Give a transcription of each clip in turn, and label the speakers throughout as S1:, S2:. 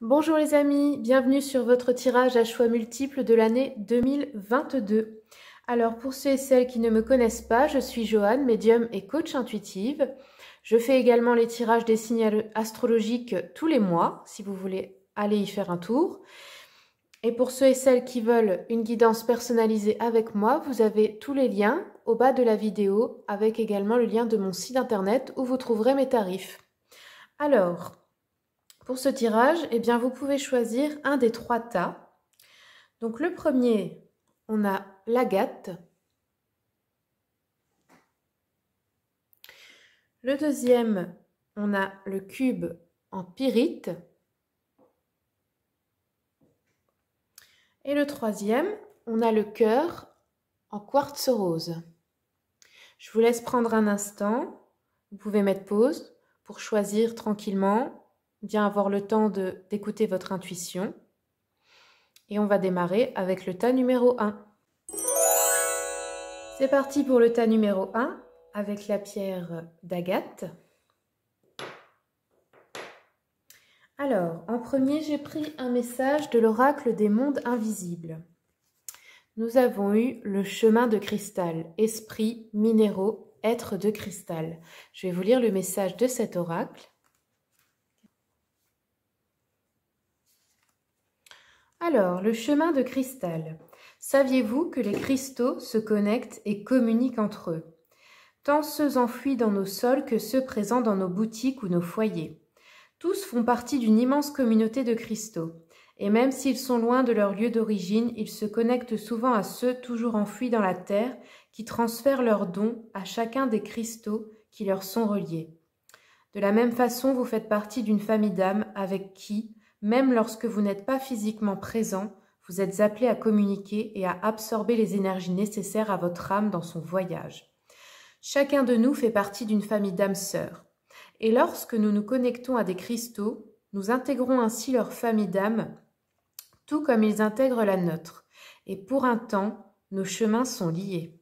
S1: Bonjour les amis, bienvenue sur votre tirage à choix multiples de l'année 2022. Alors pour ceux et celles qui ne me connaissent pas, je suis Joanne, médium et coach intuitive. Je fais également les tirages des signes astrologiques tous les mois, si vous voulez aller y faire un tour. Et pour ceux et celles qui veulent une guidance personnalisée avec moi, vous avez tous les liens au bas de la vidéo, avec également le lien de mon site internet où vous trouverez mes tarifs. Alors, pour ce tirage, eh bien, vous pouvez choisir un des 3 tas. Donc le premier, on a l'agate. Le deuxième, on a le cube en pyrite. Et le troisième, on a le cœur en quartz rose. Je vous laisse prendre un instant. Vous pouvez mettre pause pour choisir tranquillement, bien avoir le temps d'écouter votre intuition. Et on va démarrer avec le tas numéro 1. C'est parti pour le tas numéro 1 avec la pierre d'agate. Alors, en premier, j'ai pris un message de l'oracle des mondes invisibles. Nous avons eu le chemin de cristal, esprit, minéraux, être de cristal. Je vais vous lire le message de cet oracle. Alors, le chemin de cristal. Saviez-vous que les cristaux se connectent et communiquent entre eux, tant ceux enfouis dans nos sols que ceux présents dans nos boutiques ou nos foyers? Tous font partie d'une immense communauté de cristaux, et même s'ils sont loin de leur lieu d'origine, ils se connectent souvent à ceux toujours enfouis dans la terre qui transfèrent leurs dons à chacun des cristaux qui leur sont reliés. De la même façon, vous faites partie d'une famille d'âmes avec qui, même lorsque vous n'êtes pas physiquement présent, vous êtes appelé à communiquer et à absorber les énergies nécessaires à votre âme dans son voyage. Chacun de nous fait partie d'une famille d'âmes sœurs. Et lorsque nous nous connectons à des cristaux, nous intégrons ainsi leur famille d'âmes, tout comme ils intègrent la nôtre. Et pour un temps, nos chemins sont liés.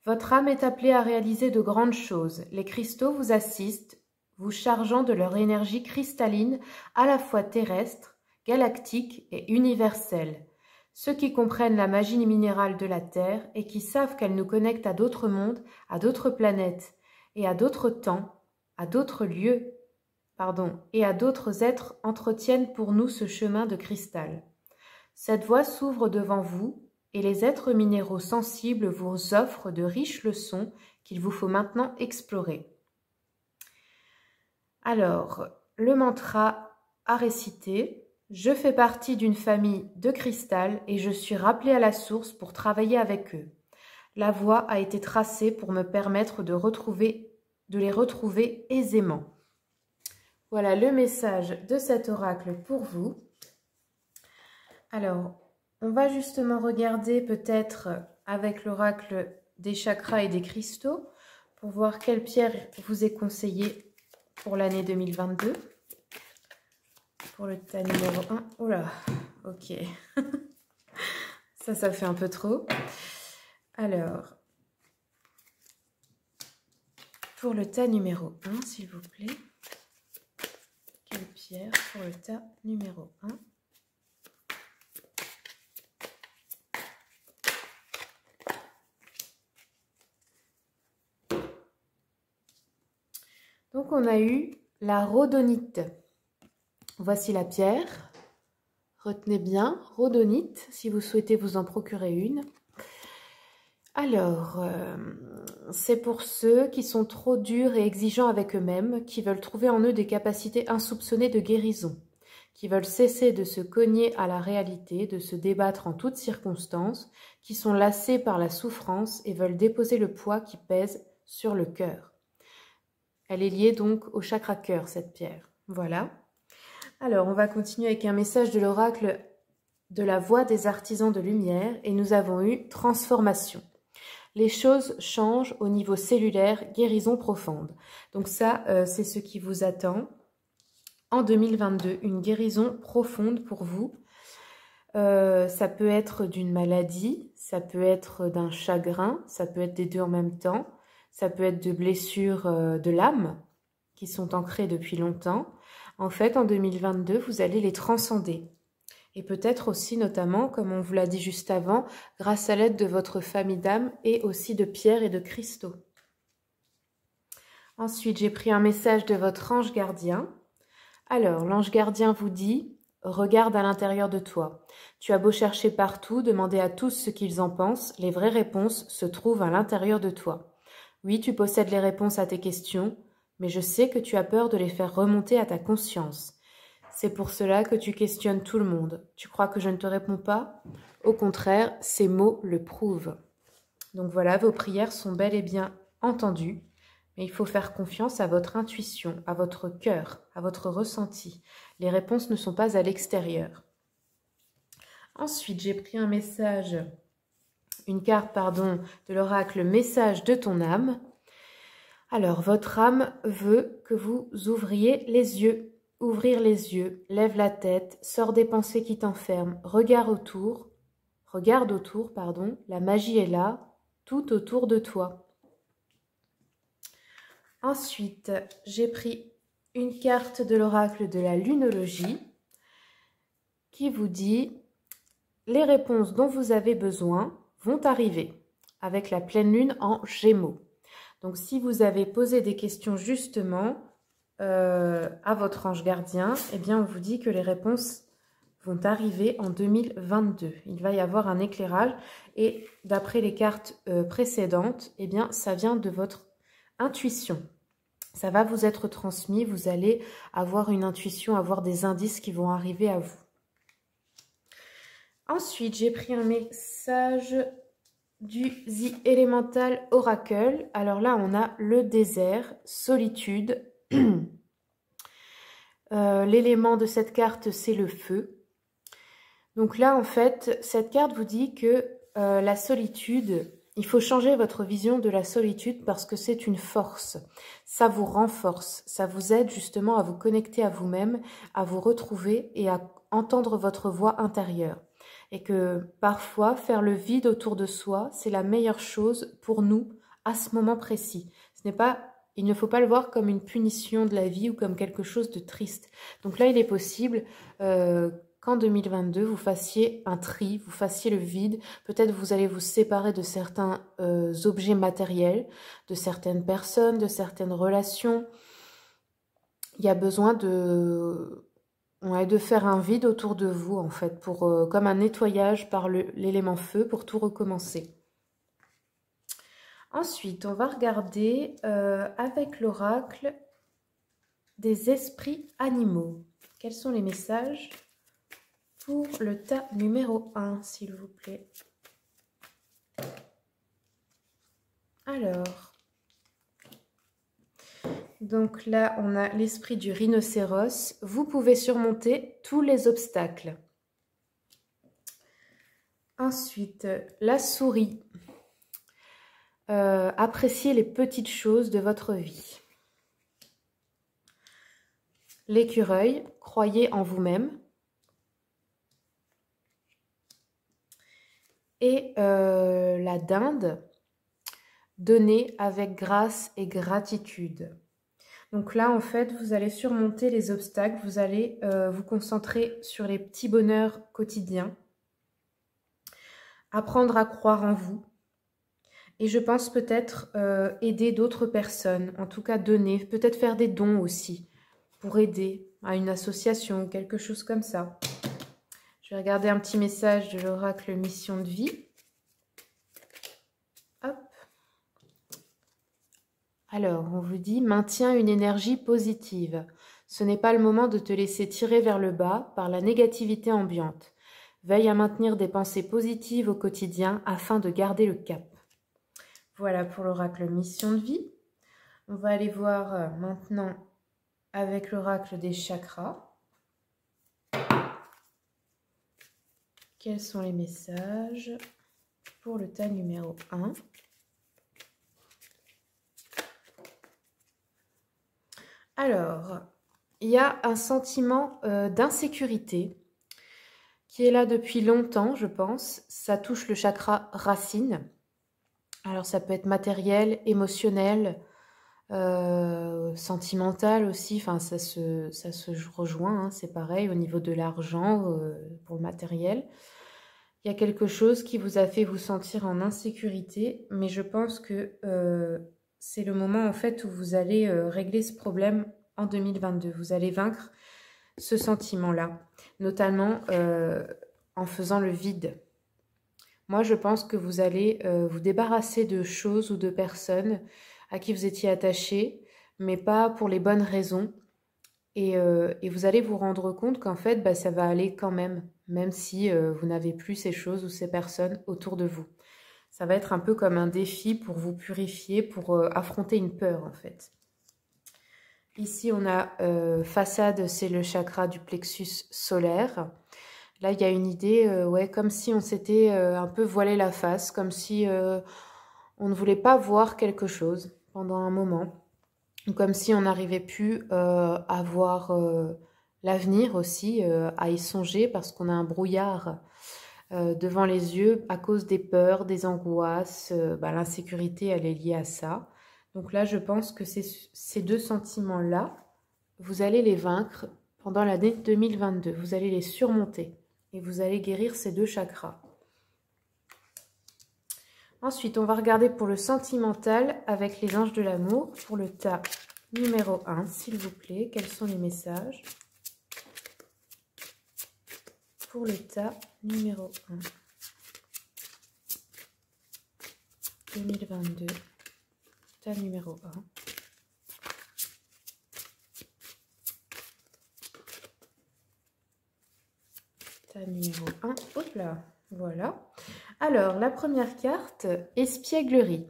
S1: Votre âme est appelée à réaliser de grandes choses. Les cristaux vous assistent, vous chargeant de leur énergie cristalline à la fois terrestre, galactique et universelle. Ceux qui comprennent la magie minérale de la Terre et qui savent qu'elle nous connecte à d'autres mondes, à d'autres planètes et à d'autres temps, à d'autres lieux, et à d'autres êtres entretiennent pour nous ce chemin de cristal. Cette voie s'ouvre devant vous et les êtres minéraux sensibles vous offrent de riches leçons qu'il vous faut maintenant explorer. Alors, le mantra à réciter. Je fais partie d'une famille de cristal et je suis rappelé à la source pour travailler avec eux. La voie a été tracée pour me permettre de les retrouver aisément. Voilà le message de cet oracle pour vous. Alors, on va justement regarder peut-être avec l'oracle des chakras et des cristaux pour voir quelle pierre vous est conseillée pour l'année 2022. Pour le tas numéro 1. Oh là, ok. Ça fait un peu trop. Alors, pour le tas numéro 1, s'il vous plaît. Quelle pierre pour le tas numéro 1? Donc, on a eu la rhodonite. Voici la pierre. Retenez bien, rhodonite, si vous souhaitez vous en procurer une. Alors, c'est pour ceux qui sont trop durs et exigeants avec eux-mêmes, qui veulent trouver en eux des capacités insoupçonnées de guérison, qui veulent cesser de se cogner à la réalité, de se débattre en toutes circonstances, qui sont lassés par la souffrance et veulent déposer le poids qui pèse sur le cœur. Elle est liée donc au chakra cœur, cette pierre. Voilà. Alors, on va continuer avec un message de l'oracle de la voix des artisans de lumière et nous avons eu transformation. Les choses changent au niveau cellulaire, guérison profonde. Donc ça, c'est ce qui vous attend en 2022, une guérison profonde pour vous. Ça peut être d'une maladie, ça peut être d'un chagrin, ça peut être des deux en même temps, ça peut être de blessures de l'âme qui sont ancrées depuis longtemps. En fait, en 2022, vous allez les transcender. Et peut-être aussi, notamment, comme on vous l'a dit juste avant, grâce à l'aide de votre famille d'âme et aussi de pierres et de cristaux. Ensuite, j'ai pris un message de votre ange gardien. Alors, l'ange gardien vous dit, regarde à l'intérieur de toi. Tu as beau chercher partout, demander à tous ce qu'ils en pensent, les vraies réponses se trouvent à l'intérieur de toi. Oui, tu possèdes les réponses à tes questions, mais je sais que tu as peur de les faire remonter à ta conscience. C'est pour cela que tu questionnes tout le monde. Tu crois que je ne te réponds pas? Au contraire, ces mots le prouvent. Donc voilà, vos prières sont bel et bien entendues, mais il faut faire confiance à votre intuition, à votre cœur, à votre ressenti. Les réponses ne sont pas à l'extérieur. Ensuite, j'ai pris une carte, de l'oracle Message de ton âme. Alors, votre âme veut que vous ouvriez les yeux. Ouvrir les yeux, lève la tête, sors des pensées qui t'enferment, regarde autour, la magie est là, tout autour de toi. Ensuite, j'ai pris une carte de l'oracle de la lunologie qui vous dit « Les réponses dont vous avez besoin vont arriver » avec la pleine lune en Gémeaux. Donc, si vous avez posé des questions justement à votre ange gardien, eh bien, on vous dit que les réponses vont arriver en 2022. Il va y avoir un éclairage et d'après les cartes précédentes, eh bien, ça vient de votre intuition. Ça va vous être transmis, vous allez avoir une intuition, avoir des indices qui vont arriver à vous. Ensuite, j'ai pris un message du The Elemental Oracle. Alors là, on a le désert, solitude. L'élément de cette carte, c'est le feu. Donc là, en fait, cette carte vous dit que la solitude, il faut changer votre vision de la solitude parce que c'est une force. Ça vous renforce, ça vous aide justement à vous connecter à vous-même, à vous retrouver et à entendre votre voix intérieure. Et que parfois, faire le vide autour de soi, c'est la meilleure chose pour nous à ce moment précis. Il ne faut pas le voir comme une punition de la vie ou comme quelque chose de triste. Donc là, il est possible qu'en 2022, vous fassiez un tri, vous fassiez le vide. Peut-être vous allez vous séparer de certains objets matériels, de certaines personnes, de certaines relations. Il y a besoin de faire un vide autour de vous, en fait, comme un nettoyage par l'élément feu pour tout recommencer. Ensuite, on va regarder avec l'oracle des esprits animaux. Quels sont les messages pour le tas numéro 1, s'il vous plaît? Alors, donc là, on a l'esprit du rhinocéros. Vous pouvez surmonter tous les obstacles. Ensuite, la souris. Appréciez les petites choses de votre vie. L'écureuil, croyez en vous-même. Et la dinde, donnez avec grâce et gratitude. Donc là, en fait, vous allez surmonter les obstacles, vous allez vous concentrer sur les petits bonheurs quotidiens, apprendre à croire en vous. Et je pense peut-être aider d'autres personnes, en tout cas donner, peut-être faire des dons aussi, pour aider à une association ou quelque chose comme ça. Je vais regarder un petit message de l'oracle Mission de vie. Hop. Alors, on vous dit, maintiens une énergie positive. Ce n'est pas le moment de te laisser tirer vers le bas par la négativité ambiante. Veille à maintenir des pensées positives au quotidien afin de garder le cap. Voilà pour l'oracle Mission de vie. On va aller voir maintenant avec l'oracle des chakras. Quels sont les messages pour le tas numéro 1? Alors, il y a un sentiment d'insécurité qui est là depuis longtemps, je pense. Ça touche le chakra racine. Alors, ça peut être matériel, émotionnel, sentimentale aussi, enfin ça se rejoint, hein, c'est pareil au niveau de l'argent, pour le matériel. Il y a quelque chose qui vous a fait vous sentir en insécurité, mais je pense que c'est le moment en fait où vous allez régler ce problème en 2022. Vous allez vaincre ce sentiment-là, notamment en faisant le vide. Moi, je pense que vous allez vous débarrasser de choses ou de personnes à qui vous étiez attaché, mais pas pour les bonnes raisons. Et vous allez vous rendre compte qu'en fait, bah, ça va aller quand même, même si vous n'avez plus ces choses ou ces personnes autour de vous. Ça va être un peu comme un défi pour vous purifier, pour affronter une peur en fait. Ici, on a façade, c'est le chakra du plexus solaire. Là, il y a une idée, ouais, comme si on s'était un peu voilé la face, comme si on ne voulait pas voir quelque chose pendant un moment. Comme si on n'arrivait plus à voir l'avenir aussi, à y songer, parce qu'on a un brouillard devant les yeux à cause des peurs, des angoisses. Bah, l'insécurité, elle est liée à ça. Donc là, je pense que ces deux sentiments-là, vous allez les vaincre pendant l'année 2022. Vous allez les surmonter et vous allez guérir ces deux chakras. Ensuite, on va regarder pour le sentimental avec les anges de l'amour. Pour le tas numéro 1, s'il vous plaît, quels sont les messages? Pour le tas numéro 1, 2022, tas numéro 1. Tas numéro 1, hop là, voilà. Alors, la première carte, espièglerie.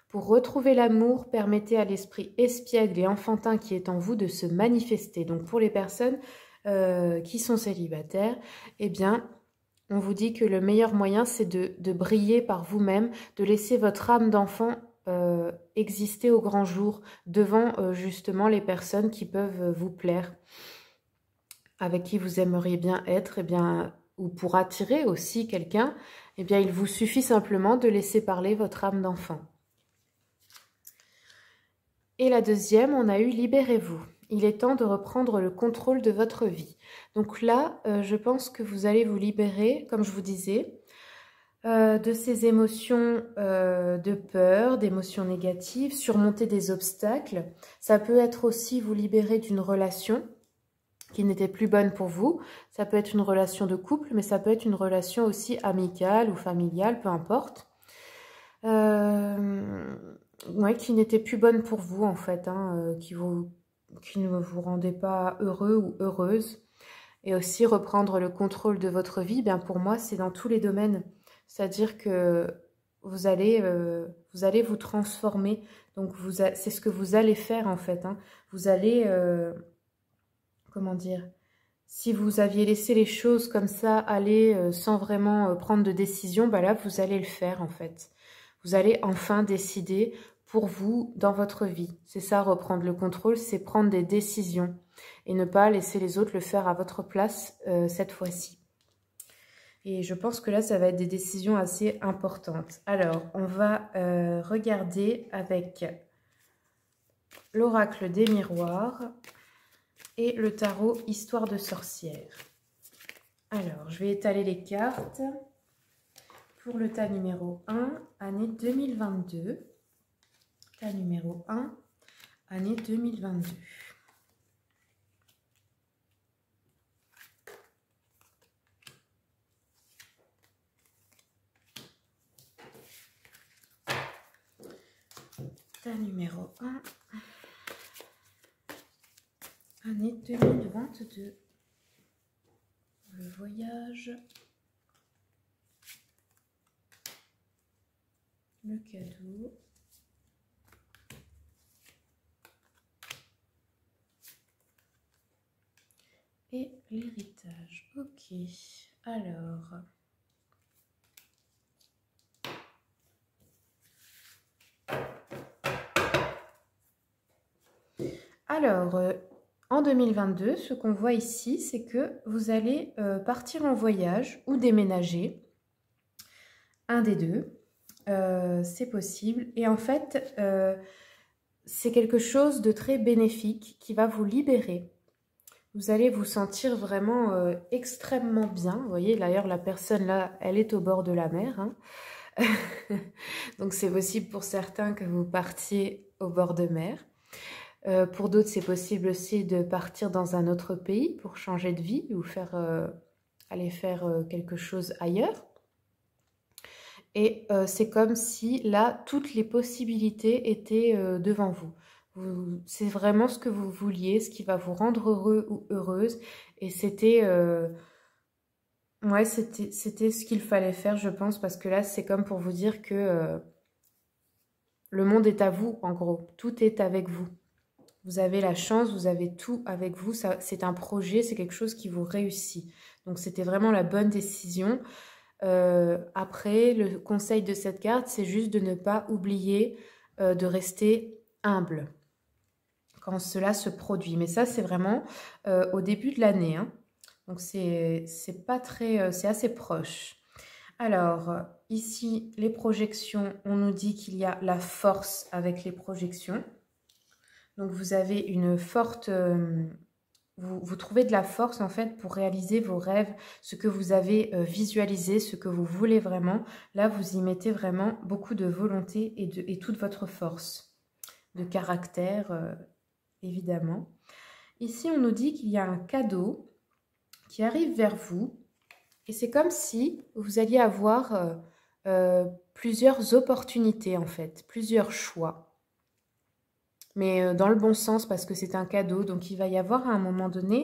S1: Pour retrouver l'amour, permettez à l'esprit espiègle et enfantin qui est en vous de se manifester. Donc, pour les personnes qui sont célibataires, eh bien, on vous dit que le meilleur moyen, c'est de briller par vous-même, de laisser votre âme d'enfant exister au grand jour devant justement les personnes qui peuvent vous plaire, avec qui vous aimeriez bien être, eh bien, ou pour attirer aussi quelqu'un, eh bien, il vous suffit simplement de laisser parler votre âme d'enfant. Et la deuxième, on a eu « Libérez-vous ». Il est temps de reprendre le contrôle de votre vie. Donc là, je pense que vous allez vous libérer, comme je vous disais, de ces émotions de peur, d'émotions négatives, surmonter des obstacles. Ça peut être aussi vous libérer d'une relation qui n'était plus bonne pour vous. Ça peut être une relation de couple, mais ça peut être une relation aussi amicale ou familiale, peu importe. Ouais, qui n'était plus bonne pour vous en fait, hein, qui ne vous rendait pas heureux ou heureuse. Et aussi reprendre le contrôle de votre vie, bien pour moi c'est dans tous les domaines. C'est-à-dire que vous allez vous transformer. Donc c'est ce que vous allez faire en fait, hein. Vous allez, comment dire, si vous aviez laissé les choses comme ça aller sans vraiment prendre de décision, bah là vous allez le faire en fait. Vous allez enfin décider pour vous dans votre vie. C'est ça, reprendre le contrôle, c'est prendre des décisions et ne pas laisser les autres le faire à votre place cette fois-ci. Et je pense que là, ça va être des décisions assez importantes. Alors, on va regarder avec l'oracle des miroirs et le tarot Histoire de sorcière. Alors, je vais étaler les cartes. Pour le tas numéro 1, année 2022. Tas numéro 1, année 2022. Tas numéro 1, année 2022. Le voyage. Le cadeau. Et l'héritage. Ok. Alors, en 2022, ce qu'on voit ici, c'est que vous allez partir en voyage ou déménager. Un des deux. C'est possible. Et en fait, c'est quelque chose de très bénéfique qui va vous libérer. Vous allez vous sentir vraiment extrêmement bien. Vous voyez, d'ailleurs, la personne là, elle est au bord de la mer. Hein. Donc, c'est possible pour certains que vous partiez au bord de mer. Pour d'autres, c'est possible aussi de partir dans un autre pays pour changer de vie ou aller faire quelque chose ailleurs. Et c'est comme si là, toutes les possibilités étaient devant vous. C'est vraiment ce que vous vouliez, ce qui va vous rendre heureux ou heureuse. Et c'était c'était ce qu'il fallait faire, je pense, parce que là, c'est comme pour vous dire que le monde est à vous, en gros. Tout est avec vous. Vous avez la chance, vous avez tout avec vous. C'est un projet, c'est quelque chose qui vous réussit. Donc, c'était vraiment la bonne décision. Après, le conseil de cette carte, c'est juste de ne pas oublier de rester humble quand cela se produit. Mais ça, c'est vraiment au début de l'année. Hein. Donc, c'est pas très, c'est assez proche. Alors, ici, les projections, on nous dit qu'il y a la force avec les projections. Donc, vous avez une forte... vous trouvez de la force, en fait, pour réaliser vos rêves, ce que vous avez visualisé, ce que vous voulez vraiment. Là, vous y mettez vraiment beaucoup de volonté et toute votre force de caractère, évidemment. Ici, on nous dit qu'il y a un cadeau qui arrive vers vous. Et c'est comme si vous alliez avoir plusieurs opportunités, en fait, plusieurs choix. Mais dans le bon sens, parce que c'est un cadeau. Donc, il va y avoir à un moment donné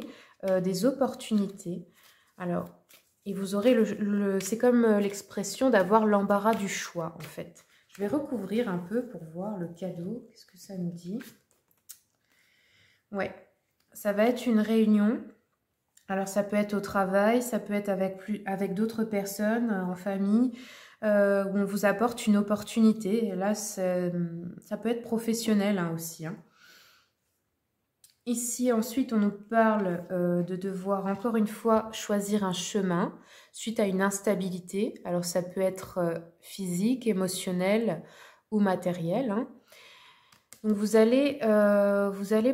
S1: des opportunités. Alors, et vous aurez c'est comme l'expression d'avoir l'embarras du choix, en fait. Je vais recouvrir un peu pour voir le cadeau. Qu'est-ce que ça nous dit? Ouais, ça va être une réunion. Alors, ça peut être au travail, ça peut être avec d'autres personnes, en famille, où on vous apporte une opportunité. Et là, ça peut être professionnel hein, aussi. Hein. Ici, ensuite, on nous parle de devoir, encore une fois, choisir un chemin suite à une instabilité. Alors, ça peut être physique, émotionnel ou matériel. Hein. Donc, vous allez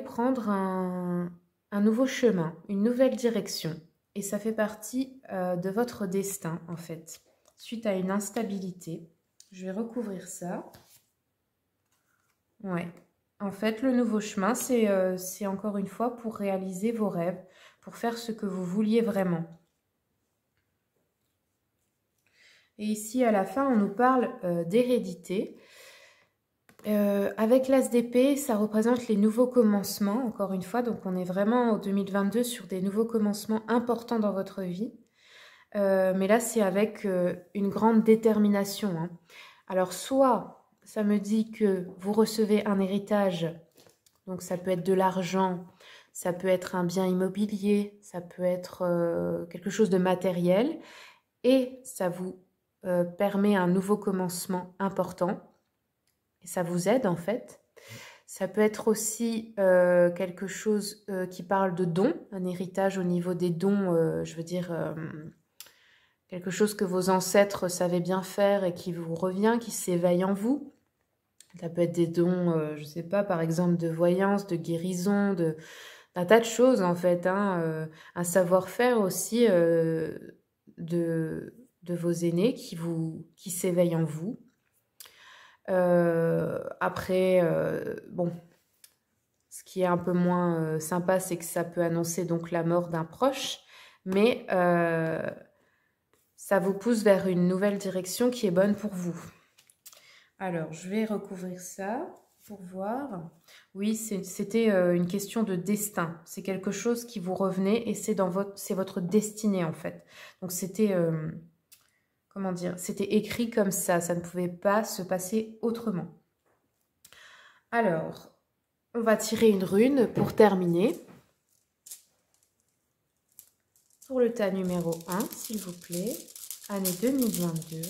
S1: prendre un nouveau chemin, une nouvelle direction. Et ça fait partie de votre destin, en fait, suite à une instabilité. Je vais recouvrir ça. Ouais. En fait, le nouveau chemin, c'est encore une fois pour réaliser vos rêves, pour faire ce que vous vouliez vraiment. Et ici, à la fin, on nous parle d'hérédité. Avec l'as d'épée, ça représente les nouveaux commencements, encore une fois. Donc, on est vraiment en 2022 sur des nouveaux commencements importants dans votre vie. Mais là, c'est avec une grande détermination. Hein. Alors, soit ça me dit que vous recevez un héritage, donc ça peut être de l'argent, ça peut être un bien immobilier, ça peut être quelque chose de matériel, et ça vous permet un nouveau commencement important, et ça vous aide en fait. Ça peut être aussi quelque chose qui parle de dons, un héritage au niveau des dons, je veux dire... quelque chose que vos ancêtres savaient bien faire et qui vous revient, qui s'éveille en vous. Ça peut être des dons, je ne sais pas, par exemple de voyance, de guérison, d'un tas de choses en fait. Hein, un savoir-faire aussi de vos aînés qui s'éveille en vous. Après, bon, ce qui est un peu moins sympa, c'est que ça peut annoncer donc la mort d'un proche, mais ça vous pousse vers une nouvelle direction qui est bonne pour vous. Alors, je vais recouvrir ça pour voir. Oui, c'était une question de destin. C'est quelque chose qui vous revenait et c'est votre destinée en fait. Donc, c'était, comment dire, c'était écrit comme ça. Ça ne pouvait pas se passer autrement. Alors, on va tirer une rune pour terminer. Pour le tas numéro 1, s'il vous plaît. Année 2022.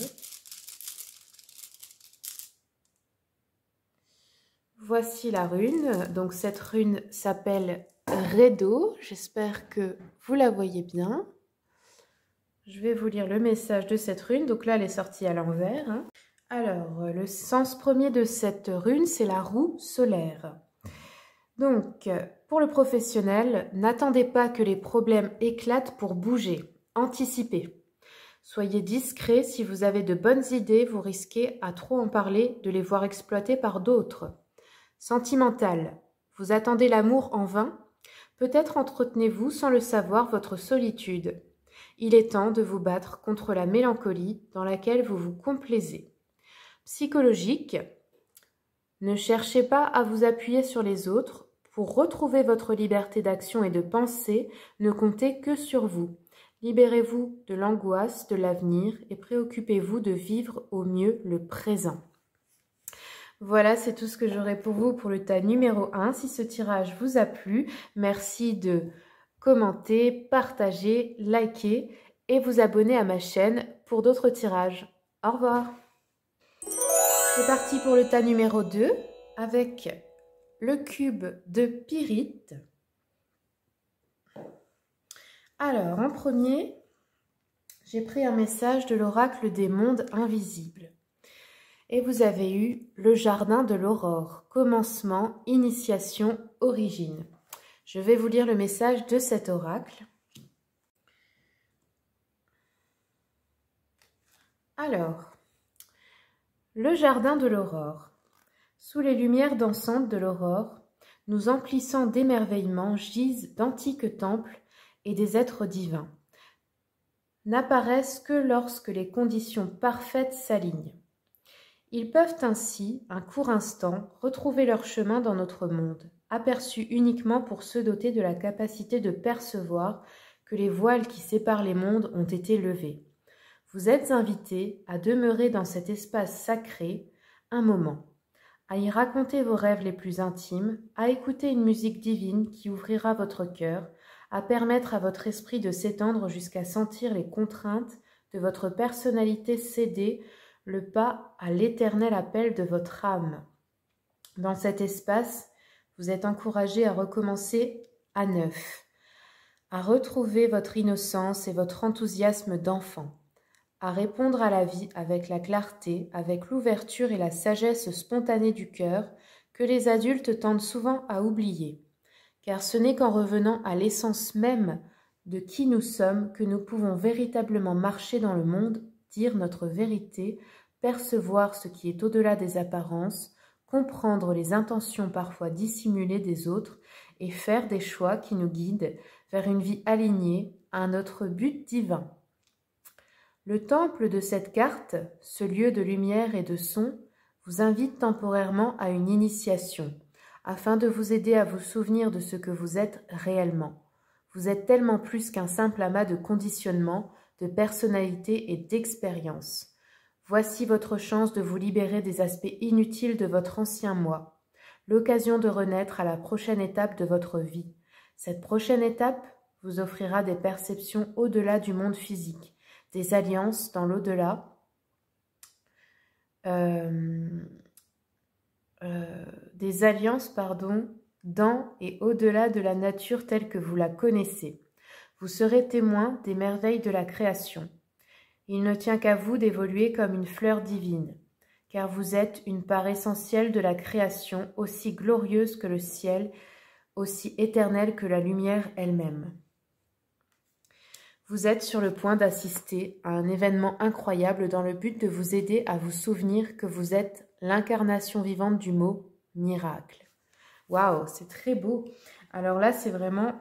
S1: Voici la rune. Donc cette rune s'appelle Redo. J'espère que vous la voyez bien. Je vais vous lire le message de cette rune. Donc là, elle est sortie à l'envers. Hein. Alors, le sens premier de cette rune, c'est la roue solaire. Donc, pour le professionnel, n'attendez pas que les problèmes éclatent pour bouger. Anticipez. Soyez discret, si vous avez de bonnes idées, vous risquez, à trop en parler, de les voir exploitées par d'autres. Sentimental. Vous attendez l'amour en vain? Peut-être entretenez-vous sans le savoir votre solitude. Il est temps de vous battre contre la mélancolie dans laquelle vous vous complaisez. Psychologique. Ne cherchez pas à vous appuyer sur les autres. Pour retrouver votre liberté d'action et de pensée, ne comptez que sur vous. Libérez-vous de l'angoisse de l'avenir et préoccupez-vous de vivre au mieux le présent. Voilà, c'est tout ce que j'aurai pour vous pour le tas numéro 1. Si ce tirage vous a plu, merci de commenter, partager, liker et vous abonner à ma chaîne pour d'autres tirages. Au revoir. C'est parti pour le tas numéro 2 avec le cube de pyrite. Alors, en premier, j'ai pris un message de l'oracle des mondes invisibles. Et vous avez eu le jardin de l'aurore, commencement, initiation, origine. Je vais vous lire le message de cet oracle. Alors, le jardin de l'aurore. Sous les lumières dansantes de l'aurore, nous emplissant d'émerveillement gisent d'antiques temples et des êtres divins. N'apparaissent que lorsque les conditions parfaites s'alignent. Ils peuvent ainsi, un court instant, retrouver leur chemin dans notre monde, aperçus uniquement pour ceux dotés de la capacité de percevoir que les voiles qui séparent les mondes ont été levés. Vous êtes invités à demeurer dans cet espace sacré un moment, à y raconter vos rêves les plus intimes, à écouter une musique divine qui ouvrira votre cœur, à permettre à votre esprit de s'étendre jusqu'à sentir les contraintes de votre personnalité céder le pas à l'éternel appel de votre âme. Dans cet espace, vous êtes encouragé à recommencer à neuf, à retrouver votre innocence et votre enthousiasme d'enfant, à répondre à la vie avec la clarté, avec l'ouverture et la sagesse spontanée du cœur que les adultes tendent souvent à oublier. Car ce n'est qu'en revenant à l'essence même de qui nous sommes que nous pouvons véritablement marcher dans le monde, dire notre vérité, percevoir ce qui est au-delà des apparences, comprendre les intentions parfois dissimulées des autres et faire des choix qui nous guident vers une vie alignée à notre but divin. Le temple de cette carte, ce lieu de lumière et de son, vous invite temporairement à une initiation, afin de vous aider à vous souvenir de ce que vous êtes réellement. Vous êtes tellement plus qu'un simple amas de conditionnement, de personnalité et d'expérience. Voici votre chance de vous libérer des aspects inutiles de votre ancien moi, l'occasion de renaître à la prochaine étape de votre vie. Cette prochaine étape vous offrira des perceptions au-delà du monde physique, des alliances dans l'au-delà, dans et au-delà de la nature telle que vous la connaissez. Vous serez témoin des merveilles de la création. Il ne tient qu'à vous d'évoluer comme une fleur divine, car vous êtes une part essentielle de la création, aussi glorieuse que le ciel, aussi éternelle que la lumière elle-même. Vous êtes sur le point d'assister à un événement incroyable dans le but de vous aider à vous souvenir que vous êtes l'incarnation vivante du mot « miracle ». Waouh, c'est très beau. Alors là, c'est vraiment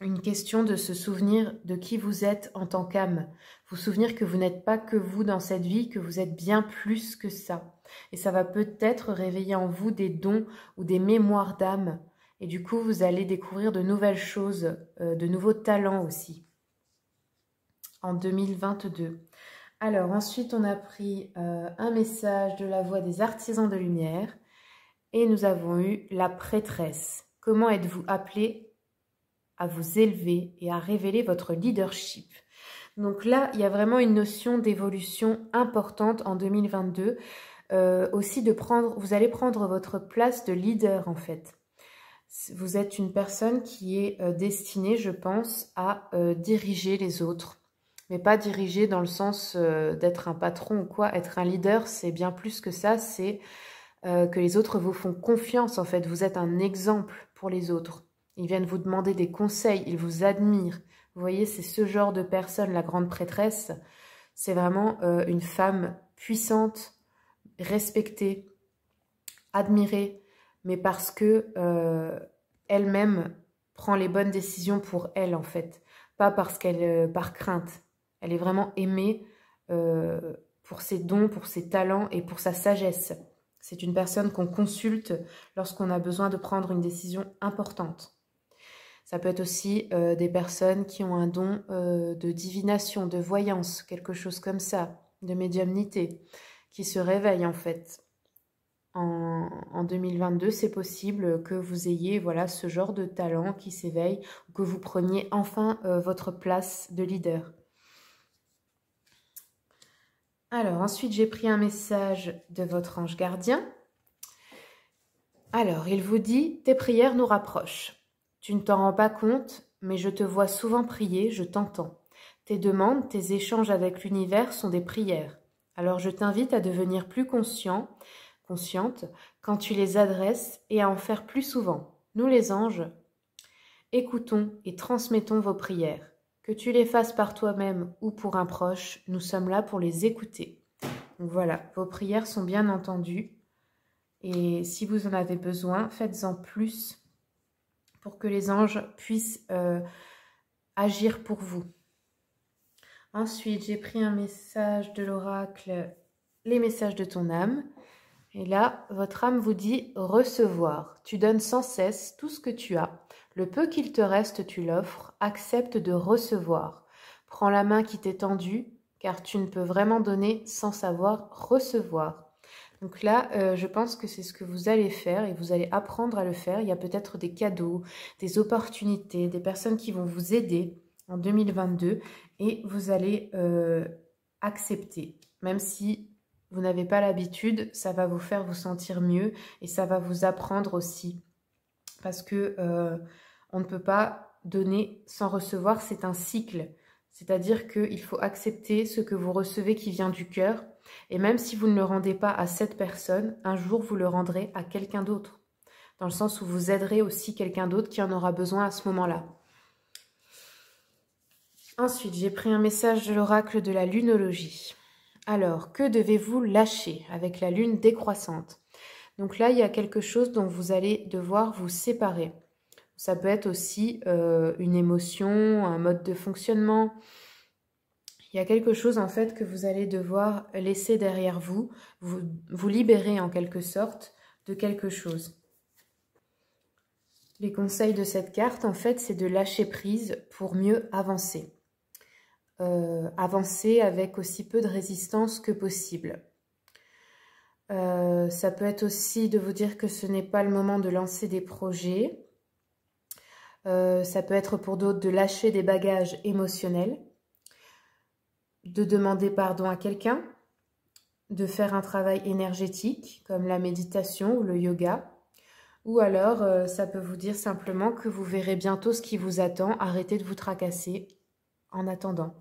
S1: une question de se souvenir de qui vous êtes en tant qu'âme. Vous souvenir que vous n'êtes pas que vous dans cette vie, que vous êtes bien plus que ça. Et ça va peut-être réveiller en vous des dons ou des mémoires d'âme. Et du coup, vous allez découvrir de nouvelles choses, de nouveaux talents aussi. En 2022. Alors ensuite on a pris un message de la voix des artisans de lumière et nous avons eu la prêtresse. Comment êtes-vous appelé à vous élever et à révéler votre leadership? Donc là il y a vraiment une notion d'évolution importante en 2022, aussi vous allez prendre votre place de leader en fait. Vous êtes une personne qui est destinée, je pense, à diriger les autres. mais pas diriger dans le sens d'être un patron ou quoi. Être un leader, c'est bien plus que ça, c'est que les autres vous font confiance en fait. Vous êtes un exemple pour les autres. Ils viennent vous demander des conseils, ils vous admirent. Vous voyez, c'est ce genre de personne, la grande prêtresse. C'est vraiment une femme puissante, respectée, admirée, mais parce que elle-même prend les bonnes décisions pour elle en fait, pas parce qu'elle par crainte. Elle est vraiment aimée pour ses dons, pour ses talents et pour sa sagesse. C'est une personne qu'on consulte lorsqu'on a besoin de prendre une décision importante. Ça peut être aussi des personnes qui ont un don de divination, de voyance, quelque chose comme ça, de médiumnité, qui se réveillent en fait. En 2022, c'est possible que vous ayez voilà, ce genre de talent qui s'éveille, ou que vous preniez enfin votre place de leader. Alors, ensuite, j'ai pris un message de votre ange gardien. Alors, il vous dit « Tes prières nous rapprochent. Tu ne t'en rends pas compte, mais je te vois souvent prier, je t'entends. Tes demandes, tes échanges avec l'univers sont des prières. Alors, je t'invite à devenir plus consciente quand tu les adresses et à en faire plus souvent. Nous, les anges, écoutons et transmettons vos prières. Que tu les fasses par toi-même ou pour un proche, nous sommes là pour les écouter. » Donc voilà, vos prières sont bien entendues. Et si vous en avez besoin, faites-en plus pour que les anges puissent agir pour vous. Ensuite, j'ai pris un message de l'oracle, les messages de ton âme. Et là, votre âme vous dit « recevoir ». Tu donnes sans cesse tout ce que tu as. Le peu qu'il te reste, tu l'offres. Accepte de recevoir. Prends la main qui t'est tendue, car tu ne peux vraiment donner sans savoir recevoir. Donc là, je pense que c'est ce que vous allez faire et vous allez apprendre à le faire. Il y a peut-être des cadeaux, des opportunités, des personnes qui vont vous aider en 2022 et vous allez accepter. Même si vous n'avez pas l'habitude, ça va vous faire vous sentir mieux et ça va vous apprendre aussi. Parce que on ne peut pas donner sans recevoir, c'est un cycle. C'est-à-dire qu'il faut accepter ce que vous recevez qui vient du cœur. Et même si vous ne le rendez pas à cette personne, un jour vous le rendrez à quelqu'un d'autre. Dans le sens où vous aiderez aussi quelqu'un d'autre qui en aura besoin à ce moment-là. Ensuite, j'ai pris un message de l'oracle de la lunologie. Alors, que devez-vous lâcher avec la lune décroissante? Donc là, il y a quelque chose dont vous allez devoir vous séparer. Ça peut être aussi une émotion, un mode de fonctionnement. Il y a quelque chose en fait que vous allez devoir laisser derrière vous, vous libérer en quelque sorte de quelque chose. Les conseils de cette carte en fait, c'est de lâcher prise pour mieux avancer. Avancer avec aussi peu de résistance que possible. Ça peut être aussi de vous dire que ce n'est pas le moment de lancer des projets. Ça peut être pour d'autres de lâcher des bagages émotionnels, de demander pardon à quelqu'un, de faire un travail énergétique comme la méditation ou le yoga. Ou alors, ça peut vous dire simplement que vous verrez bientôt ce qui vous attend. Arrêtez de vous tracasser en attendant.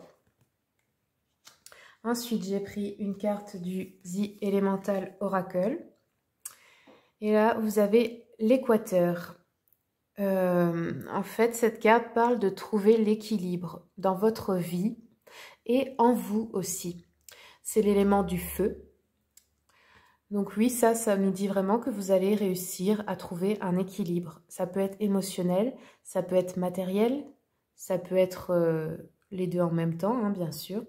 S1: Ensuite, j'ai pris une carte du The Elemental Oracle. Et là, vous avez l'équateur. En fait, cette carte parle de trouver l'équilibre dans votre vie et en vous aussi. C'est l'élément du feu. Donc oui, ça nous dit vraiment que vous allez réussir à trouver un équilibre. Ça peut être émotionnel, ça peut être matériel, ça peut être les deux en même temps, hein, bien sûr.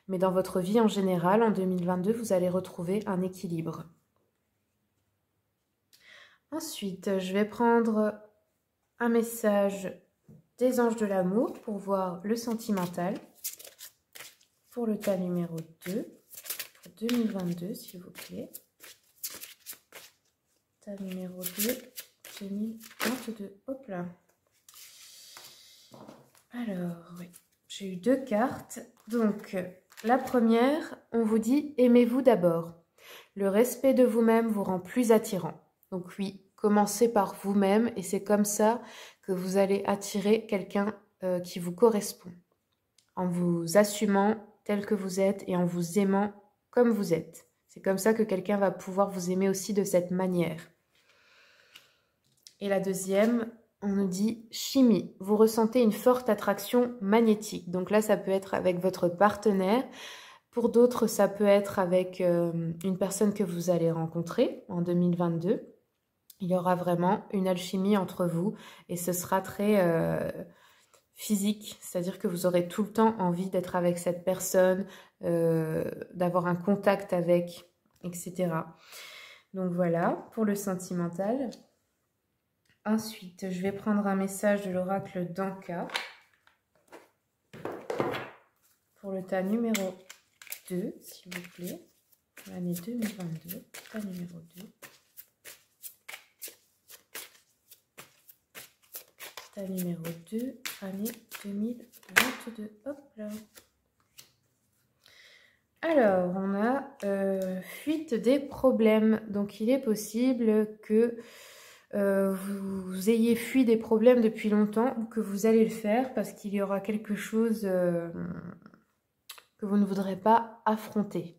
S1: Mais dans votre vie en général, en 2022, vous allez retrouver un équilibre. Ensuite, je vais prendre un message des anges de l'amour pour voir le sentimental. Pour le tas numéro 2, pour 2022, s'il vous plaît. Tas numéro 2, 2022. Hop là. Alors, oui, j'ai eu deux cartes. Donc, la première, on vous dit « Aimez-vous d'abord ». Le respect de vous-même vous rend plus attirant. Donc oui, commencez par vous-même et c'est comme ça que vous allez attirer quelqu'un qui vous correspond. en vous assumant tel que vous êtes et en vous aimant comme vous êtes. C'est comme ça que quelqu'un va pouvoir vous aimer aussi de cette manière. Et la deuxième, on nous dit chimie. Vous ressentez une forte attraction magnétique. Donc là, ça peut être avec votre partenaire. Pour d'autres, ça peut être avec une personne que vous allez rencontrer en 2022. Il y aura vraiment une alchimie entre vous et ce sera très physique. C'est-à-dire que vous aurez tout le temps envie d'être avec cette personne, d'avoir un contact avec, etc. Donc voilà, pour le sentimental. Ensuite, je vais prendre un message de l'oracle d'Anka pour le tas numéro 2, s'il vous plaît. L'année 2022, tas numéro 2. Tas numéro 2, année 2022. Hop là. Alors, on a fuite des problèmes. Donc, il est possible que vous ayez fui des problèmes depuis longtemps ou que vous allez le faire parce qu'il y aura quelque chose que vous ne voudrez pas affronter.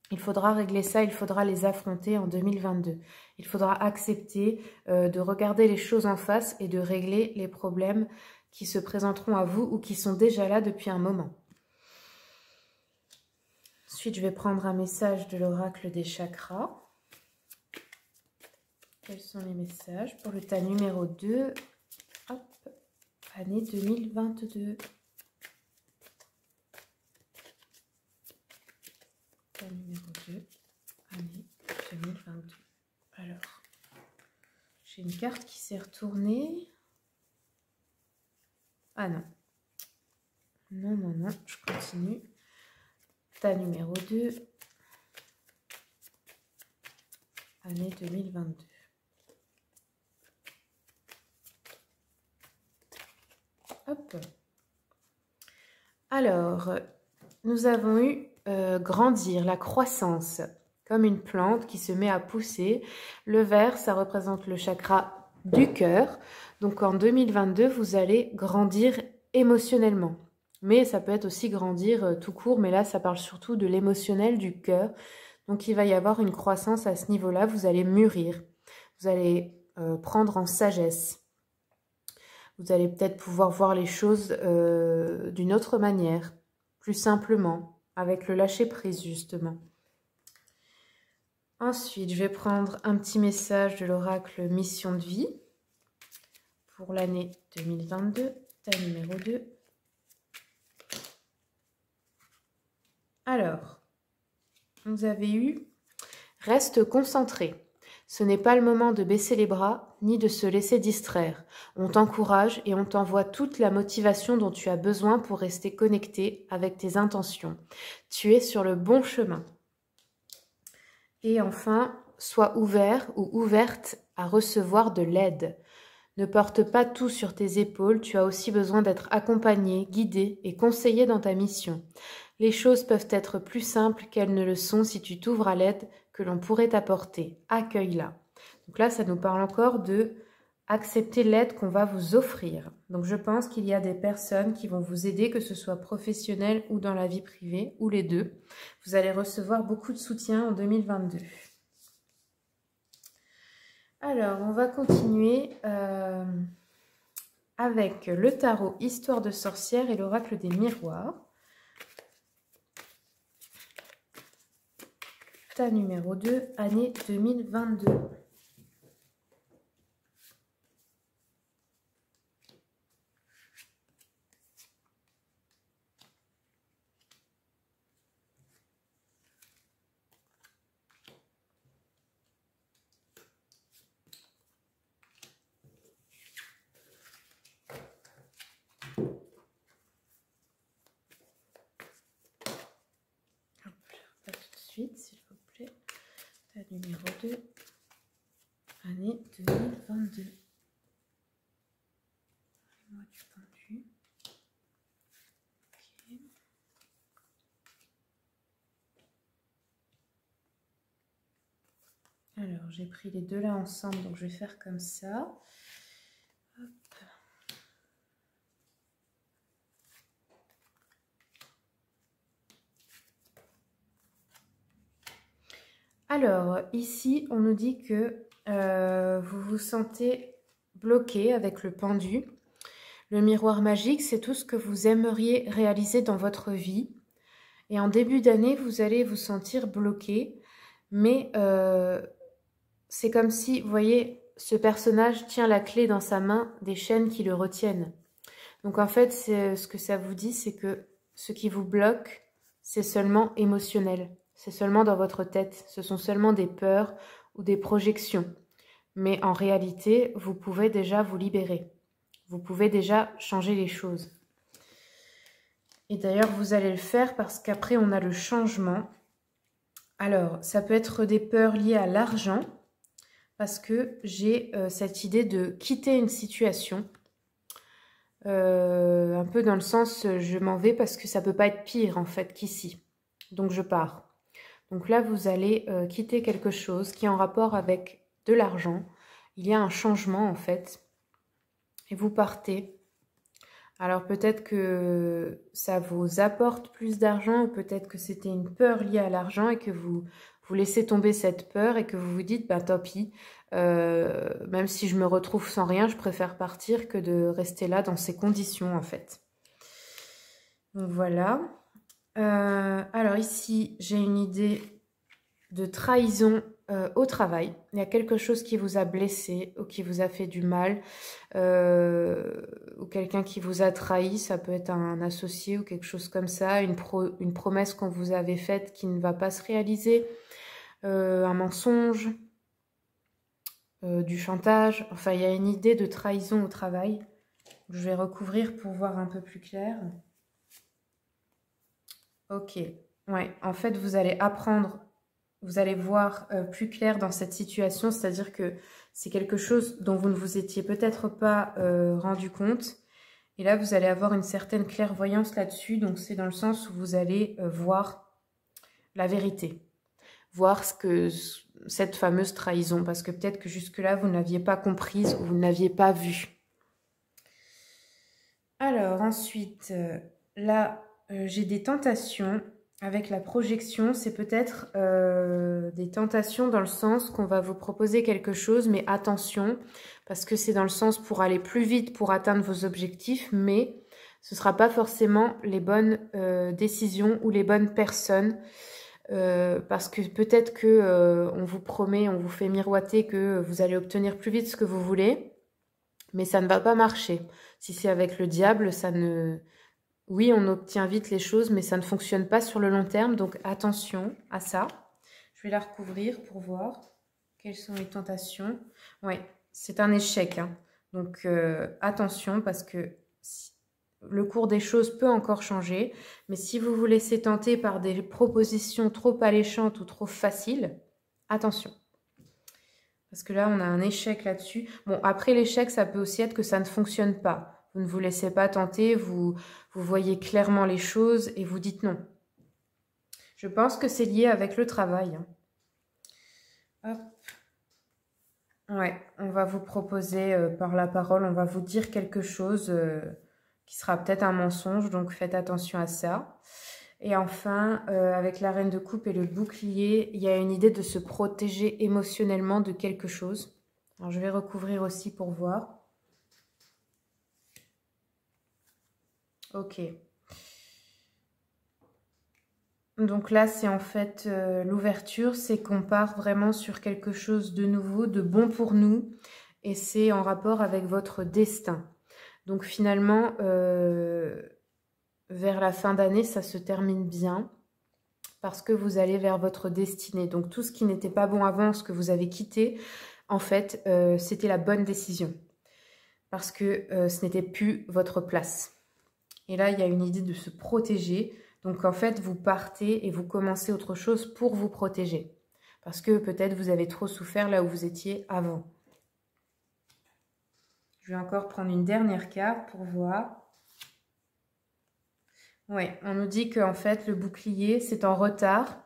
S1: Il faudra régler ça, il faudra les affronter en 2022. Il faudra accepter de regarder les choses en face et de régler les problèmes qui se présenteront à vous ou qui sont déjà là depuis un moment. Ensuite, je vais prendre un message de l'oracle des chakras. Quels sont les messages pour le tas numéro 2, hop, année 2022. Tas numéro 2, année 2022. Alors, j'ai une carte qui s'est retournée. Ah non. Non, non, non, je continue. Tas numéro 2, année 2022. Hop. Alors, nous avons eu grandir, la croissance, comme une plante qui se met à pousser. Le vert, ça représente le chakra du cœur. Donc en 2022, vous allez grandir émotionnellement. Mais ça peut être aussi grandir tout court, mais là, ça parle surtout de l'émotionnel, du cœur. Donc il va y avoir une croissance à ce niveau-là, vous allez mûrir, vous allez prendre en sagesse. Vous allez peut-être pouvoir voir les choses d'une autre manière, plus simplement, avec le lâcher-prise justement. Ensuite, je vais prendre un petit message de l'oracle Mission de vie pour l'année 2022, tas numéro 2. Alors, vous avez eu « Reste concentré ». Ce n'est pas le moment de baisser les bras, ni de se laisser distraire. On t'encourage et on t'envoie toute la motivation dont tu as besoin pour rester connecté avec tes intentions. Tu es sur le bon chemin. Et enfin, sois ouvert ou ouverte à recevoir de l'aide. Ne porte pas tout sur tes épaules, tu as aussi besoin d'être accompagné, guidé et conseillé dans ta mission. Les choses peuvent être plus simples qu'elles ne le sont si tu t'ouvres à l'aide que l'on pourrait t'apporter. Accueille-la. Donc là, ça nous parle encore de accepter l'aide qu'on va vous offrir. Donc je pense qu'il y a des personnes qui vont vous aider, que ce soit professionnel ou dans la vie privée, ou les deux. Vous allez recevoir beaucoup de soutien en 2022. Alors, on va continuer avec le tarot Histoire de sorcière et l'oracle des miroirs. Tas numéro 2, année 2022. Pas tout de suite, s'il vous plaît. Tas numéro 2, année 2022. Moi du pendu. Okay. Alors, j'ai pris les deux là ensemble, donc je vais faire comme ça. Hop. Alors, ici, on nous dit que vous vous sentez bloqué avec le pendu. Le miroir magique, c'est tout ce que vous aimeriez réaliser dans votre vie. Et en début d'année, vous allez vous sentir bloqué. Mais c'est comme si, vous voyez, ce personnage tient la clé dans sa main des chaînes qui le retiennent. Donc en fait, ce que ça vous dit, c'est que ce qui vous bloque, c'est seulement émotionnel. C'est seulement dans votre tête. Ce sont seulement des peurs ou des projections. Mais en réalité, vous pouvez déjà vous libérer. Vous pouvez déjà changer les choses. Et d'ailleurs, vous allez le faire parce qu'après, on a le changement. Alors, ça peut être des peurs liées à l'argent, parce que j'ai cette idée de quitter une situation. Un peu dans le sens, je m'en vais parce que ça peut pas être pire en fait qu'ici. Donc je pars. Donc là, vous allez quitter quelque chose qui est en rapport avec de l'argent. Il y a un changement en fait. Et vous partez. Alors peut-être que ça vous apporte plus d'argent, ou peut-être que c'était une peur liée à l'argent et que vous laissez tomber cette peur et que vous vous dites, bah tant pis, même si je me retrouve sans rien, je préfère partir que de rester là dans ces conditions en fait. Donc voilà. Alors ici, j'ai une idée de trahison au travail. Il y a quelque chose qui vous a blessé ou qui vous a fait du mal, ou quelqu'un qui vous a trahi, ça peut être un associé ou quelque chose comme ça, une promesse qu'on vous avait faite qui ne va pas se réaliser, un mensonge, du chantage. Enfin, il y a une idée de trahison au travail. Je vais recouvrir pour voir un peu plus clair. Ok, ouais, en fait, vous allez apprendre. Vous allez voir plus clair dans cette situation, c'est-à-dire que c'est quelque chose dont vous ne vous étiez peut-être pas rendu compte. Et là, vous allez avoir une certaine clairvoyance là-dessus. Donc, c'est dans le sens où vous allez voir la vérité. Voir cette fameuse trahison. Parce que peut-être que jusque-là, vous ne l'aviez pas comprise ou vous ne l'aviez pas vue. Alors, ensuite, là, j'ai des tentations. Avec la projection, c'est peut-être des tentations dans le sens qu'on va vous proposer quelque chose, mais attention, parce que c'est dans le sens pour aller plus vite, pour atteindre vos objectifs, mais ce ne sera pas forcément les bonnes décisions ou les bonnes personnes, parce que peut-être que on vous promet, on vous fait miroiter que vous allez obtenir plus vite ce que vous voulez, mais ça ne va pas marcher. Si c'est avec le diable, ça ne... Oui, on obtient vite les choses, mais ça ne fonctionne pas sur le long terme. Donc, attention à ça. Je vais la recouvrir pour voir quelles sont les tentations. Oui, c'est un échec. Hein. Donc, attention parce que le cours des choses peut encore changer. Mais si vous vous laissez tenter par des propositions trop alléchantes ou trop faciles, attention. Parce que là, on a un échec là-dessus. Bon, après l'échec, ça peut aussi être que ça ne fonctionne pas. Vous ne vous laissez pas tenter, vous voyez clairement les choses et vous dites non. Je pense que c'est lié avec le travail. Hop. Ouais, on va vous proposer par la parole, on va vous dire quelque chose qui sera peut-être un mensonge, donc faites attention à ça. Et enfin, avec la reine de coupe et le bouclier, il y a une idée de se protéger émotionnellement de quelque chose. Alors, je vais recouvrir aussi pour voir. Ok. Donc là, c'est en fait l'ouverture, c'est qu'on part vraiment sur quelque chose de nouveau, de bon pour nous. Et c'est en rapport avec votre destin. Donc finalement, vers la fin d'année, ça se termine bien. Parce que vous allez vers votre destinée. Donc tout ce qui n'était pas bon avant, ce que vous avez quitté, en fait, c'était la bonne décision. Parce que ce n'était plus votre place. Et là, il y a une idée de se protéger. Donc, en fait, vous partez et vous commencez autre chose pour vous protéger. Parce que peut-être vous avez trop souffert là où vous étiez avant. Je vais encore prendre une dernière carte pour voir. Oui, on nous dit qu'en fait, le bouclier, c'est en retard.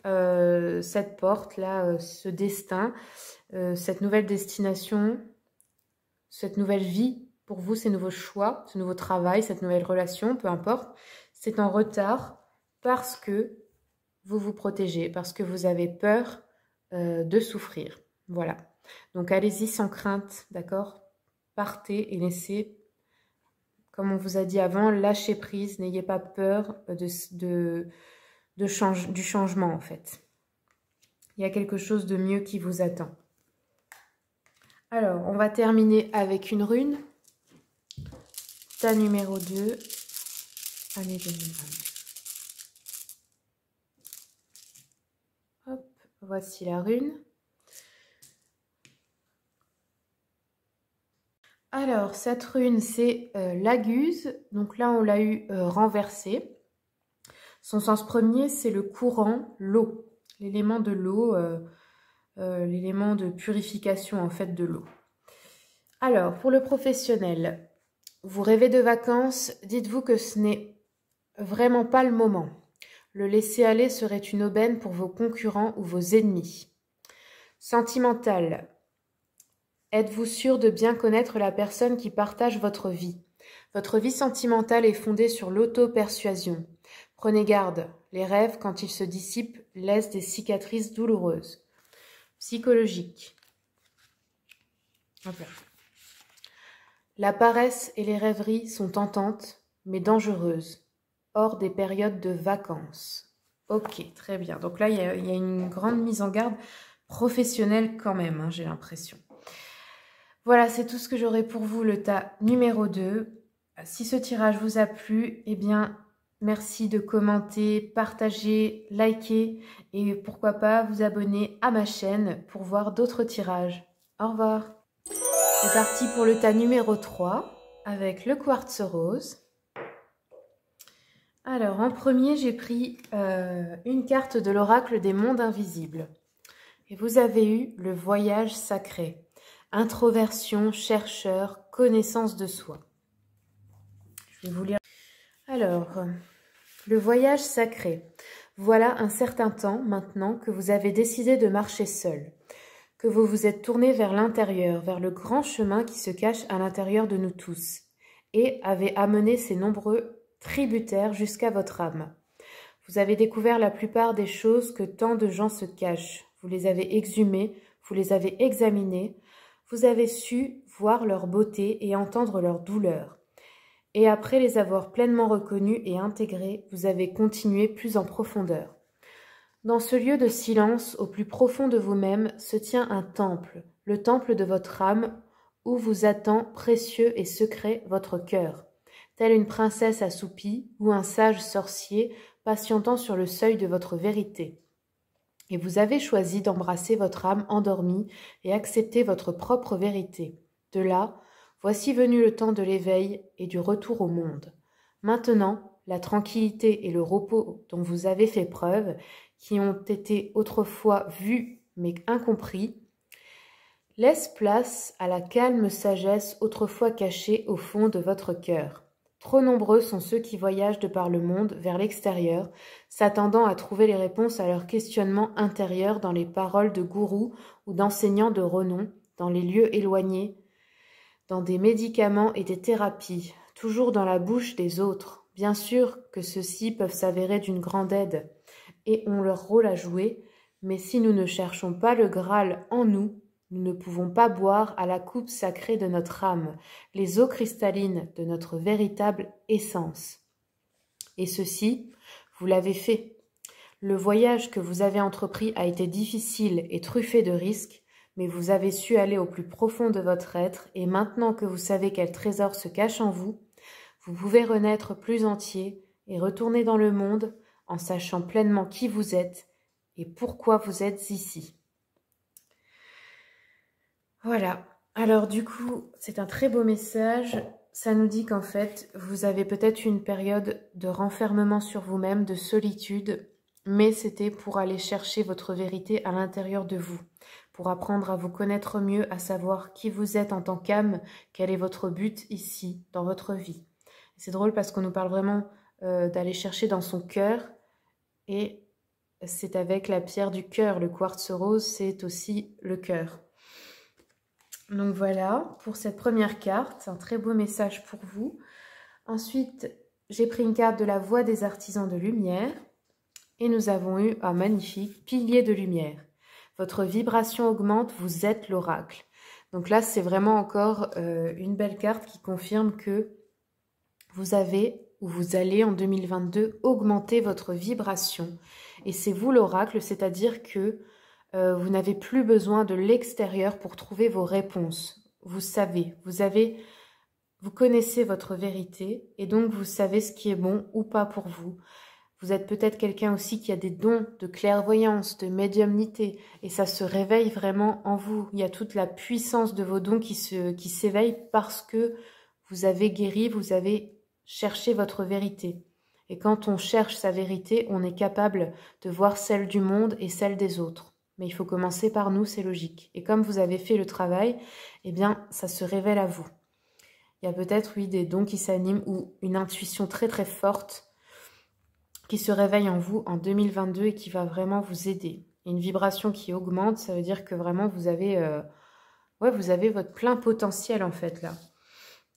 S1: Cette porte-là, ce destin, cette nouvelle destination, cette nouvelle vie, pour vous, ces nouveaux choix, ce nouveau travail, cette nouvelle relation, peu importe, c'est en retard parce que vous vous protégez parce que vous avez peur de souffrir. Voilà. Donc allez-y sans crainte, d'accord? Partez et laissez, comme on vous a dit avant, lâchez prise, n'ayez pas peur du changement en fait. Il y a quelque chose de mieux qui vous attend. Alors, on va terminer avec une rune. Ta numéro 2, année 2020. Hop, voici la rune. Alors, cette rune, c'est l'aguse. Donc là, on l'a eu renversée. Son sens premier, c'est le courant, l'eau. L'élément de l'eau, l'élément de purification, en fait, de l'eau. Alors, pour le professionnel, vous rêvez de vacances, dites-vous que ce n'est vraiment pas le moment. Le laisser-aller serait une aubaine pour vos concurrents ou vos ennemis. Sentimental. Êtes-vous sûr de bien connaître la personne qui partage votre vie? Votre vie sentimentale est fondée sur l'auto-persuasion. Prenez garde, les rêves, quand ils se dissipent, laissent des cicatrices douloureuses. Psychologique. Voilà. La paresse et les rêveries sont tentantes, mais dangereuses, hors des périodes de vacances. Ok, très bien. Donc là, il y a une grande mise en garde professionnelle quand même, hein, j'ai l'impression. Voilà, c'est tout ce que j'aurai pour vous, le tas numéro 2. Si ce tirage vous a plu, eh bien, merci de commenter, partager, liker et pourquoi pas vous abonner à ma chaîne pour voir d'autres tirages. Au revoir. C'est parti pour le tas numéro 3 avec le quartz rose. Alors, en premier, j'ai pris une carte de l'oracle des mondes invisibles. Et vous avez eu le voyage sacré. Introversion, chercheur, connaissance de soi. Je vais vous lire. Alors, le voyage sacré. Voilà un certain temps maintenant que vous avez décidé de marcher seul, que vous vous êtes tourné vers l'intérieur, vers le grand chemin qui se cache à l'intérieur de nous tous, et avez amené ces nombreux tributaires jusqu'à votre âme. Vous avez découvert la plupart des choses que tant de gens se cachent. Vous les avez exhumées, vous les avez examinées, vous avez su voir leur beauté et entendre leur douleur. Et après les avoir pleinement reconnus et intégrés, vous avez continué plus en profondeur. Dans ce lieu de silence, au plus profond de vous-même, se tient un temple, le temple de votre âme, où vous attend précieux et secret votre cœur, telle une princesse assoupie ou un sage sorcier patientant sur le seuil de votre vérité. Et vous avez choisi d'embrasser votre âme endormie et accepter votre propre vérité. De là, voici venu le temps de l'éveil et du retour au monde. Maintenant, la tranquillité et le repos dont vous avez fait preuve, qui ont été autrefois vus mais incompris, laissent place à la calme sagesse autrefois cachée au fond de votre cœur. Trop nombreux sont ceux qui voyagent de par le monde vers l'extérieur, s'attendant à trouver les réponses à leurs questionnements intérieurs dans les paroles de gourous ou d'enseignants de renom, dans les lieux éloignés, dans des médicaments et des thérapies, toujours dans la bouche des autres. Bien sûr que ceux-ci peuvent s'avérer d'une grande aide et ont leur rôle à jouer, mais si nous ne cherchons pas le Graal en nous, nous ne pouvons pas boire à la coupe sacrée de notre âme, les eaux cristallines de notre véritable essence. Et ceci, vous l'avez fait. Le voyage que vous avez entrepris a été difficile et truffé de risques, mais vous avez su aller au plus profond de votre être, et maintenant que vous savez quel trésor se cache en vous, vous pouvez renaître plus entier et retourner dans le monde en sachant pleinement qui vous êtes et pourquoi vous êtes ici. Voilà, alors du coup, c'est un très beau message. Ça nous dit qu'en fait, vous avez peut-être une période de renfermement sur vous-même, de solitude, mais c'était pour aller chercher votre vérité à l'intérieur de vous, pour apprendre à vous connaître mieux, à savoir qui vous êtes en tant qu'âme, quel est votre but ici, dans votre vie. C'est drôle parce qu'on nous parle vraiment d'aller chercher dans son cœur, et c'est avec la pierre du cœur. Le quartz rose, c'est aussi le cœur. Donc voilà, pour cette première carte, c'est un très beau message pour vous. Ensuite, j'ai pris une carte de la voix des artisans de lumière. Et nous avons eu un magnifique pilier de lumière. Votre vibration augmente, vous êtes l'oracle. Donc là, c'est vraiment encore une belle carte qui confirme que vous avez ou vous allez en 2022 augmenter votre vibration. Et c'est vous l'oracle, c'est-à-dire que vous n'avez plus besoin de l'extérieur pour trouver vos réponses. Vous savez, vous connaissez votre vérité et donc vous savez ce qui est bon ou pas pour vous. Vous êtes peut-être quelqu'un aussi qui a des dons de clairvoyance, de médiumnité et ça se réveille vraiment en vous. Il y a toute la puissance de vos dons qui s'éveille parce que vous avez guéri, vous avez cherché votre vérité. Et quand on cherche sa vérité, on est capable de voir celle du monde et celle des autres. Mais il faut commencer par nous, c'est logique. Et comme vous avez fait le travail, eh bien, ça se révèle à vous. Il y a peut-être, oui, des dons qui s'animent ou une intuition très très forte qui se réveille en vous en 2022 et qui va vraiment vous aider. Une vibration qui augmente, ça veut dire que vraiment vous avez votre plein potentiel en fait là.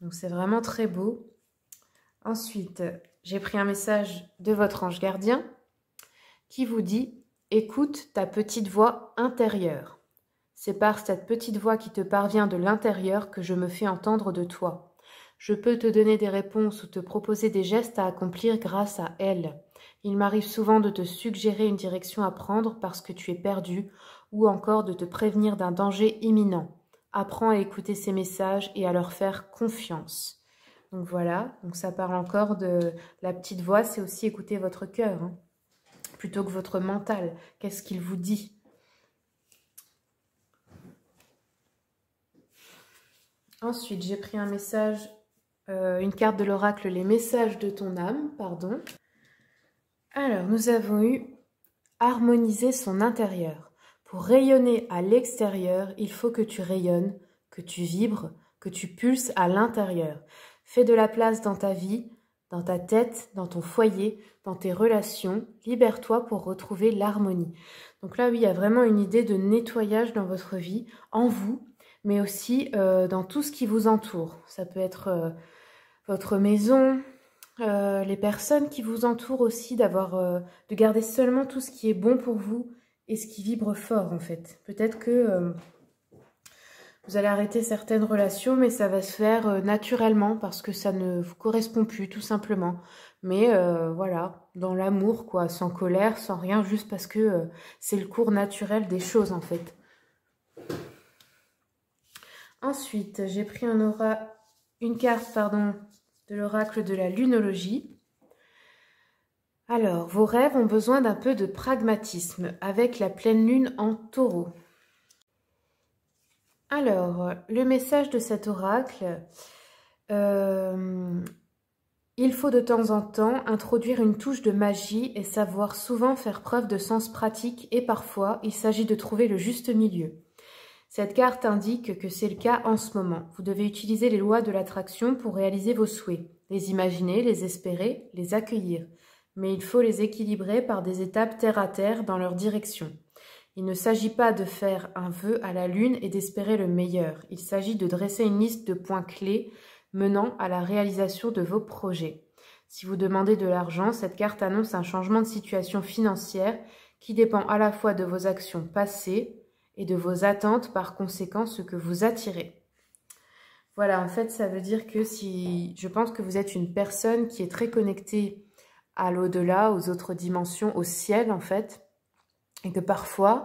S1: Donc c'est vraiment très beau. Ensuite, j'ai pris un message de votre ange gardien qui vous dit « Écoute ta petite voix intérieure. C'est par cette petite voix qui te parvient de l'intérieur que je me fais entendre de toi. Je peux te donner des réponses ou te proposer des gestes à accomplir grâce à elle. Il m'arrive souvent de te suggérer une direction à prendre parce que tu es perdu ou encore de te prévenir d'un danger imminent. Apprends à écouter ces messages et à leur faire confiance. » Donc voilà, donc ça parle encore de la petite voix, c'est aussi écouter votre cœur, hein, plutôt que votre mental. Qu'est-ce qu'il vous dit ? Ensuite, j'ai pris un message, une carte de l'oracle, les messages de ton âme, pardon. Alors, nous avons eu harmoniser son intérieur. Pour rayonner à l'extérieur, il faut que tu rayonnes, que tu vibres, que tu pulses à l'intérieur. Fais de la place dans ta vie, dans ta tête, dans ton foyer, dans tes relations. Libère-toi pour retrouver l'harmonie. Donc là, oui, il y a vraiment une idée de nettoyage dans votre vie, en vous, mais aussi dans tout ce qui vous entoure. Ça peut être votre maison, les personnes qui vous entourent aussi, de garder seulement tout ce qui est bon pour vous et ce qui vibre fort en fait. Peut-être que vous allez arrêter certaines relations, mais ça va se faire naturellement parce que ça ne vous correspond plus tout simplement. Mais voilà, dans l'amour quoi, sans colère, sans rien, juste parce que c'est le cours naturel des choses en fait. Ensuite, j'ai pris une carte de l'oracle de la lunologie. Alors, vos rêves ont besoin d'un peu de pragmatisme avec la pleine lune en taureau. Alors, le message de cet oracle, il faut de temps en temps introduire une touche de magie et savoir souvent faire preuve de sens pratique et parfois il s'agit de trouver le juste milieu. Cette carte indique que c'est le cas en ce moment. Vous devez utiliser les lois de l'attraction pour réaliser vos souhaits, les imaginer, les espérer, les accueillir. Mais il faut les équilibrer par des étapes terre à terre dans leur direction. Il ne s'agit pas de faire un vœu à la lune et d'espérer le meilleur. Il s'agit de dresser une liste de points clés menant à la réalisation de vos projets. Si vous demandez de l'argent, cette carte annonce un changement de situation financière qui dépend à la fois de vos actions passées et de vos attentes, par conséquent, ce que vous attirez. Voilà, en fait, ça veut dire que je pense que vous êtes une personne qui est très connectée à l'au-delà, aux autres dimensions, au ciel, en fait, et que parfois,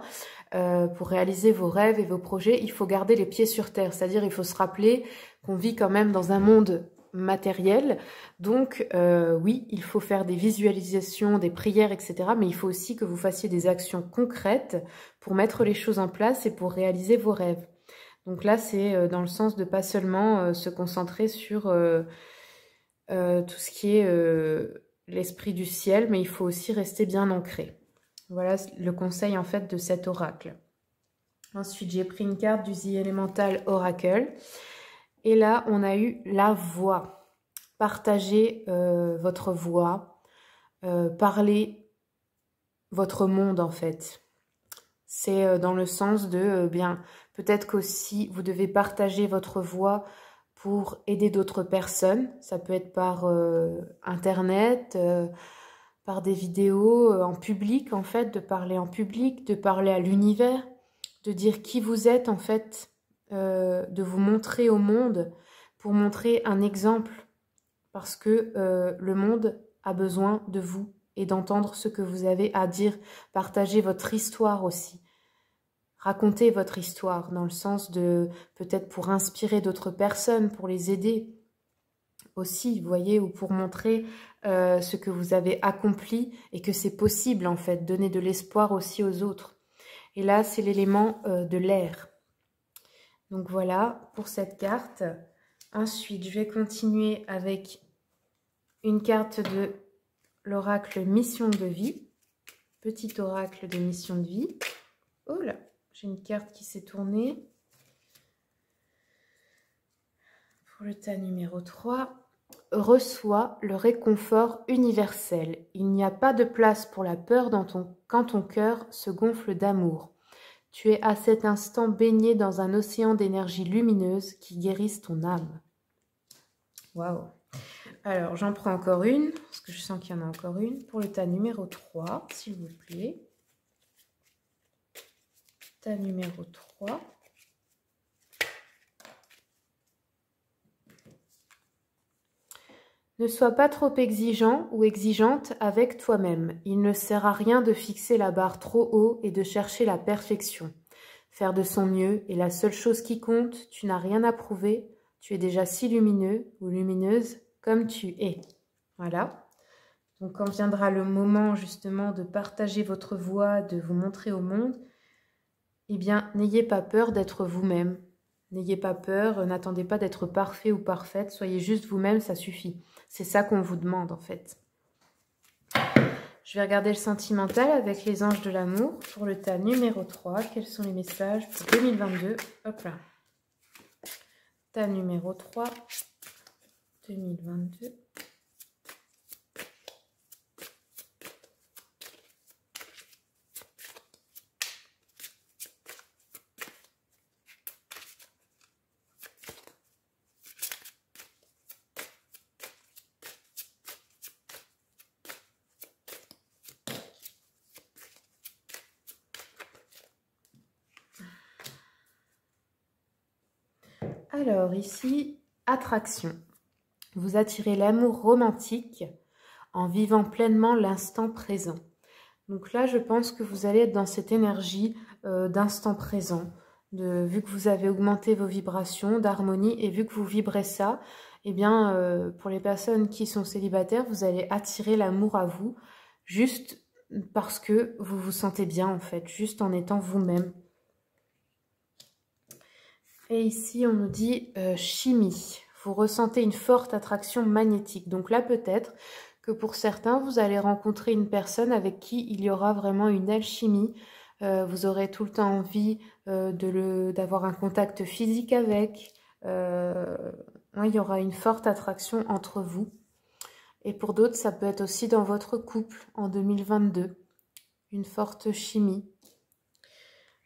S1: pour réaliser vos rêves et vos projets, il faut garder les pieds sur terre, c'est-à-dire il faut se rappeler qu'on vit quand même dans un monde matériel, donc oui, il faut faire des visualisations, des prières, etc., mais il faut aussi que vous fassiez des actions concrètes pour mettre les choses en place et pour réaliser vos rêves. Donc là, c'est dans le sens de pas seulement se concentrer sur tout ce qui est l'esprit du ciel, mais il faut aussi rester bien ancré. Voilà le conseil en fait de cet oracle. Ensuite, j'ai pris une carte du The Elemental Oracle. Et là, on a eu la voix. Partagez votre voix. Parlez votre monde en fait. C'est dans le sens de, bien, peut-être qu'aussi vous devez partager votre voix pour aider d'autres personnes. Ça peut être par Internet, par des vidéos en public, en fait, de parler en public, de parler à l'univers, de dire qui vous êtes, en fait, de vous montrer au monde pour montrer un exemple, parce que le monde a besoin de vous et d'entendre ce que vous avez à dire, partager votre histoire aussi. Racontez votre histoire dans le sens de peut-être pour inspirer d'autres personnes, pour les aider aussi, vous voyez, ou pour montrer ce que vous avez accompli et que c'est possible en fait, donner de l'espoir aussi aux autres. Et là, c'est l'élément de l'air. Donc voilà pour cette carte. Ensuite, je vais continuer avec une carte de l'oracle Mission de vie. Petit oracle de mission de vie. Oh là, j'ai une carte qui s'est tournée. Pour le tas numéro 3. Reçois le réconfort universel. Il n'y a pas de place pour la peur quand ton cœur se gonfle d'amour. Tu es à cet instant baigné dans un océan d'énergie lumineuse qui guérisse ton âme. Waouh! Alors, j'en prends encore une, parce que je sens qu'il y en a encore une. Pour le tas numéro 3, s'il vous plaît. Tas numéro 3. Ne sois pas trop exigeant ou exigeante avec toi-même. Il ne sert à rien de fixer la barre trop haut et de chercher la perfection. Faire de son mieux est la seule chose qui compte. Tu n'as rien à prouver. Tu es déjà si lumineux ou lumineuse comme tu es. Voilà. Donc quand viendra le moment justement de partager votre voix, de vous montrer au monde, eh bien, n'ayez pas peur d'être vous-même. N'ayez pas peur, n'attendez pas d'être parfait ou parfaite. Soyez juste vous-même, ça suffit. C'est ça qu'on vous demande en fait. Je vais regarder le sentimental avec les anges de l'amour pour le tas numéro 3. Quels sont les messages pour 2022? Hop là. Tas numéro 3, 2022. Alors ici, attraction. Vous attirez l'amour romantique en vivant pleinement l'instant présent. Donc là, je pense que vous allez être dans cette énergie d'instant présent. Vu que vous avez augmenté vos vibrations d'harmonie et vu que vous vibrez ça, eh bien, pour les personnes qui sont célibataires, vous allez attirer l'amour à vous juste parce que vous vous sentez bien en fait, juste en étant vous-même. Et ici, on nous dit chimie. Vous ressentez une forte attraction magnétique. Donc là, peut-être que pour certains, vous allez rencontrer une personne avec qui il y aura vraiment une alchimie. Vous aurez tout le temps envie d'avoir un contact physique avec. Il y aura une forte attraction entre vous. Et pour d'autres, ça peut être aussi dans votre couple en 2022. Une forte chimie.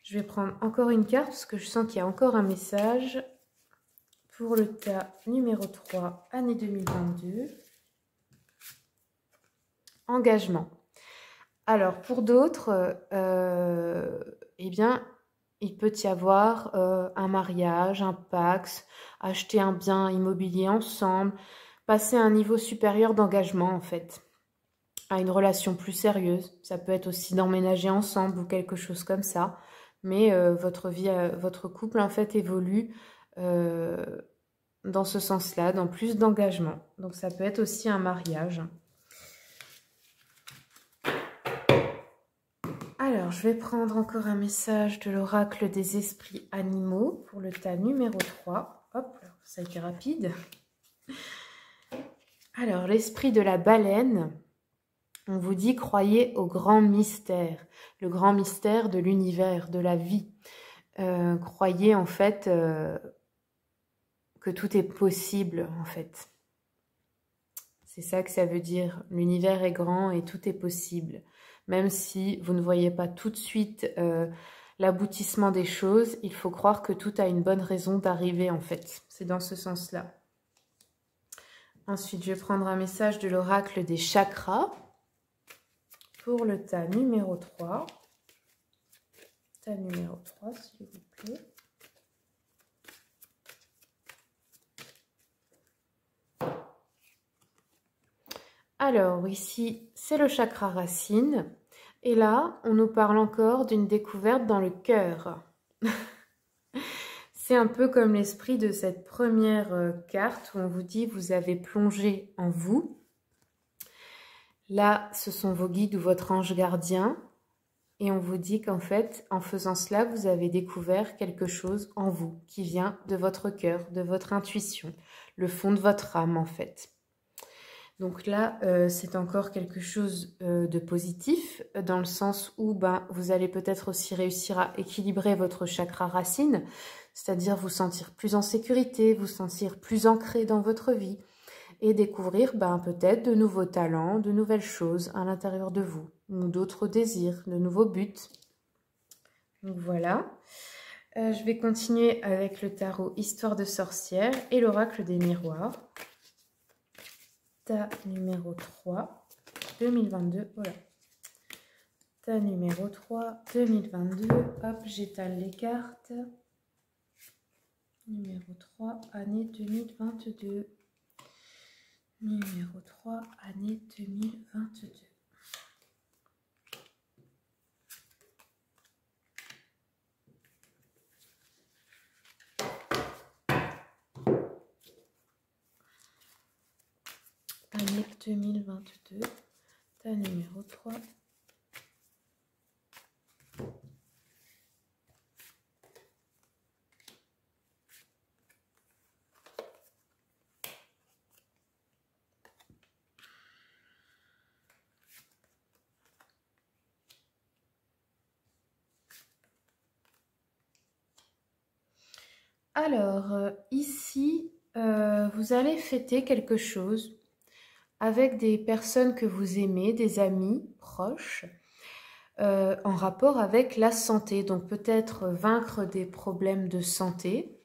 S1: Je vais prendre encore une carte parce que je sens qu'il y a encore un message pour le tas numéro 3, année 2022. Engagement. Alors, pour d'autres, eh bien, il peut y avoir un mariage, un pax, acheter un bien immobilier ensemble, passer à un niveau supérieur d'engagement, en fait, à une relation plus sérieuse. Ça peut être aussi d'emménager ensemble ou quelque chose comme ça. Mais votre couple, en fait, évolue dans ce sens-là, dans plus d'engagement. Donc, ça peut être aussi un mariage. Alors, je vais prendre encore un message de l'oracle des esprits animaux pour le tas numéro 3. Hop, ça a été rapide. Alors, l'esprit de la baleine, on vous dit croyez au grand mystère, le grand mystère de l'univers, de la vie. Croyez en fait que tout est possible en fait. C'est ça que ça veut dire. L'univers est grand et tout est possible. Même si vous ne voyez pas tout de suite l'aboutissement des choses, il faut croire que tout a une bonne raison d'arriver en fait. C'est dans ce sens-là. Ensuite, je vais prendre un message de l'oracle des chakras. pour le tas numéro 3. Tas numéro 3, s'il vous plaît. Alors, ici, c'est le chakra racine. Et là, on nous parle encore d'une découverte dans le cœur. C'est un peu comme l'esprit de cette première carte où on vous dit vous avez plongé en vous. Là, ce sont vos guides ou votre ange gardien. Et on vous dit qu'en fait, en faisant cela, vous avez découvert quelque chose en vous qui vient de votre cœur, de votre intuition, le fond de votre âme en fait. Donc là, c'est encore quelque chose de positif, dans le sens où vous allez peut-être aussi réussir à équilibrer votre chakra racine, c'est-à-dire vous sentir plus en sécurité, vous sentir plus ancré dans votre vie et découvrir peut-être de nouveaux talents, de nouvelles choses à l'intérieur de vous, ou d'autres désirs, de nouveaux buts. Donc voilà. Je vais continuer avec le tarot Histoire de sorcière et l'oracle des miroirs. Tas numéro 3, 2022, voilà. Tas numéro 3, 2022, hop, j'étale les cartes. Numéro 3, année 2022. Numéro 3, année 2022. Année 2022, tas numéro 3. Alors, ici, vous allez fêter quelque chose avec des personnes que vous aimez, des amis proches, en rapport avec la santé. Donc peut-être vaincre des problèmes de santé,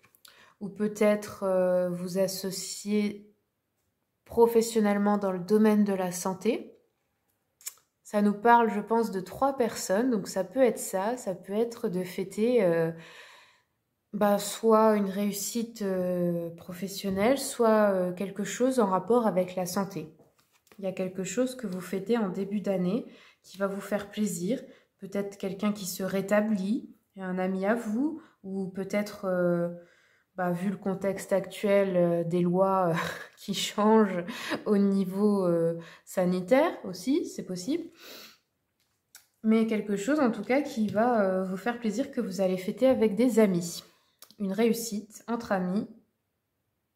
S1: ou peut-être vous associer professionnellement dans le domaine de la santé. Ça nous parle, je pense, de 3 personnes, donc ça peut être ça peut être de fêter soit une réussite professionnelle, soit quelque chose en rapport avec la santé. Il y a quelque chose que vous fêtez en début d'année qui va vous faire plaisir. Peut-être quelqu'un qui se rétablit, un ami à vous, ou peut-être, vu le contexte actuel, des lois qui changent au niveau sanitaire aussi, c'est possible. Mais quelque chose en tout cas qui va vous faire plaisir, que vous allez fêter avec des amis. Une réussite entre amis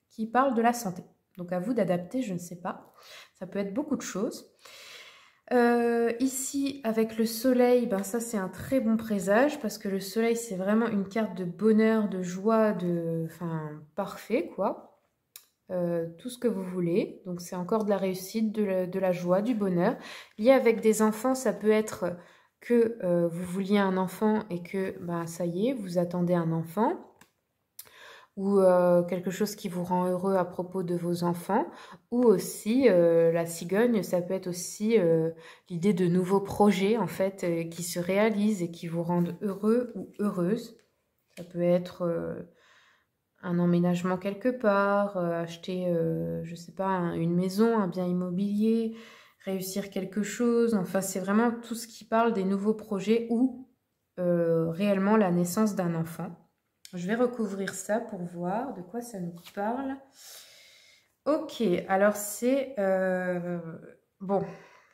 S1: qui parle de la santé. Donc à vous d'adapter, je ne sais pas. Ça peut être beaucoup de choses. Ici, avec le soleil, ça c'est un très bon présage parce que le soleil, c'est vraiment une carte de bonheur, de joie, parfait quoi. Tout ce que vous voulez. Donc c'est encore de la réussite, de la joie, du bonheur. Lié avec des enfants, ça peut être que vous vouliez un enfant et que ça y est, vous attendez un enfant. Ou quelque chose qui vous rend heureux à propos de vos enfants, ou aussi la cigogne, ça peut être aussi l'idée de nouveaux projets en fait qui se réalisent et qui vous rendent heureux ou heureuse. Ça peut être un emménagement quelque part, acheter, je sais pas, une maison, un bien immobilier, réussir quelque chose. Enfin, c'est vraiment tout ce qui parle des nouveaux projets ou réellement la naissance d'un enfant. Je vais recouvrir ça pour voir de quoi ça nous parle. Ok, alors c'est...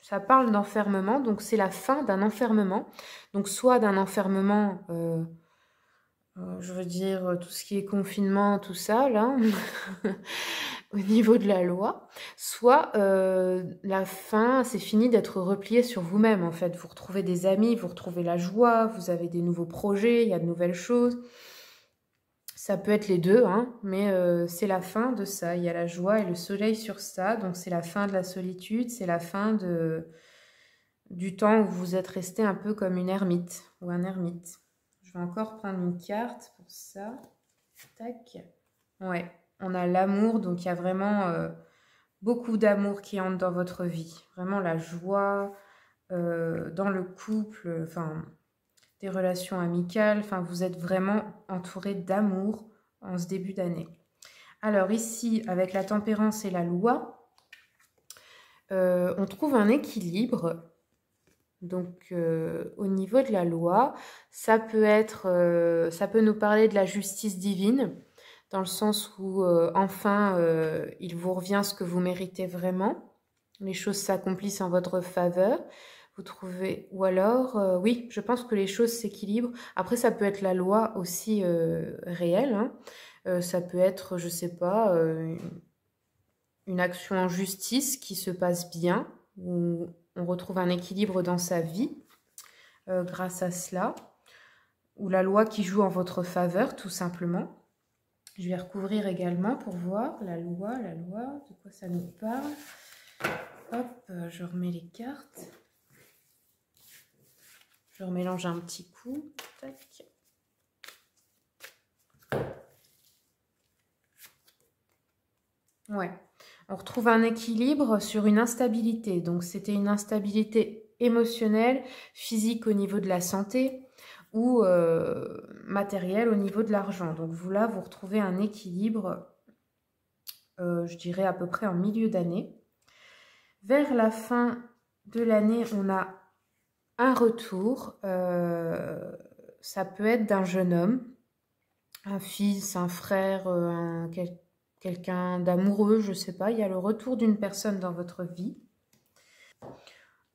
S1: ça parle d'enfermement, donc c'est la fin d'un enfermement. Donc soit d'un enfermement, je veux dire tout ce qui est confinement, tout ça, là, au niveau de la loi. Soit la fin, c'est fini d'être replié sur vous-même, en fait. Vous retrouvez des amis, vous retrouvez la joie, vous avez des nouveaux projets, il y a de nouvelles choses. Ça peut être les deux, mais c'est la fin de ça. Il y a la joie et le soleil sur ça. Donc c'est la fin de la solitude, c'est la fin du temps où vous êtes resté un peu comme une ermite ou un ermite. Je vais encore prendre une carte pour ça. Tac. Ouais, on a l'amour, donc il y a vraiment beaucoup d'amour qui entre dans votre vie. Vraiment la joie, dans le couple, enfin, des relations amicales, enfin, vous êtes vraiment entouré d'amour en ce début d'année. Alors ici, avec la tempérance et la loi, on trouve un équilibre. Donc, au niveau de la loi, ça peut nous parler de la justice divine, dans le sens où, enfin, il vous revient ce que vous méritez vraiment. Les choses s'accomplissent en votre faveur. Vous trouvez, ou alors, oui, je pense que les choses s'équilibrent. Après, ça peut être la loi aussi réelle, hein. Ça peut être, je sais pas, une action en justice qui se passe bien, où on retrouve un équilibre dans sa vie grâce à cela, ou la loi qui joue en votre faveur, tout simplement. Je vais recouvrir également pour voir la loi, de quoi ça nous parle. Hop, je remets les cartes. Je remélange un petit coup. Tac. Ouais, on retrouve un équilibre sur une instabilité. Donc, c'était une instabilité émotionnelle, physique au niveau de la santé ou matérielle au niveau de l'argent. Donc, vous là, vous retrouvez un équilibre, je dirais à peu près en milieu d'année. Vers la fin de l'année, on a un retour. Ça peut être d'un jeune homme, un fils, un frère, quelqu'un d'amoureux, je ne sais pas. Il y a le retour d'une personne dans votre vie.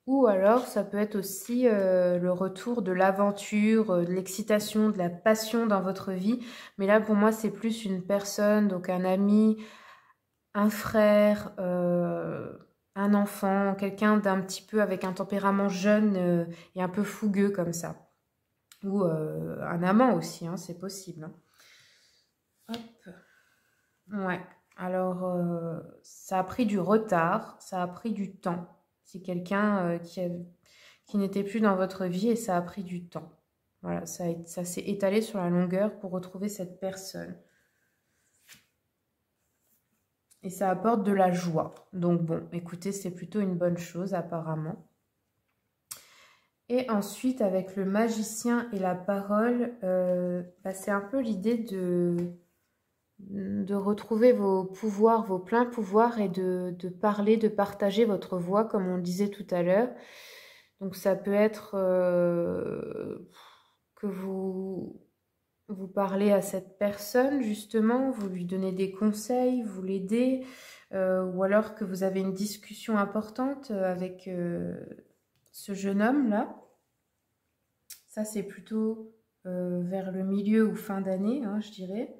S1: Ou alors, ça peut être aussi le retour de l'aventure, de l'excitation, de la passion dans votre vie. Mais là, pour moi, c'est plus une personne, donc un ami, un frère, un enfant, quelqu'un d'un petit peu avec un tempérament jeune et un peu fougueux comme ça. Ou un amant aussi, hein, c'est possible. Hein. Hop. Ouais, alors ça a pris du retard, ça a pris du temps. C'est quelqu'un qui n'était plus dans votre vie et ça a pris du temps. Voilà, ça s'est étalé sur la longueur pour retrouver cette personne. Et ça apporte de la joie. Donc bon, écoutez, c'est plutôt une bonne chose apparemment. Et ensuite, avec le magicien et la parole, c'est un peu l'idée de retrouver vos pouvoirs, vos pleins pouvoirs et de parler, de partager votre voix, comme on disait tout à l'heure. Donc ça peut être que vous parlez à cette personne, justement, vous lui donnez des conseils, vous l'aidez, ou alors que vous avez une discussion importante avec ce jeune homme-là. Ça, c'est plutôt vers le milieu ou fin d'année, hein, je dirais.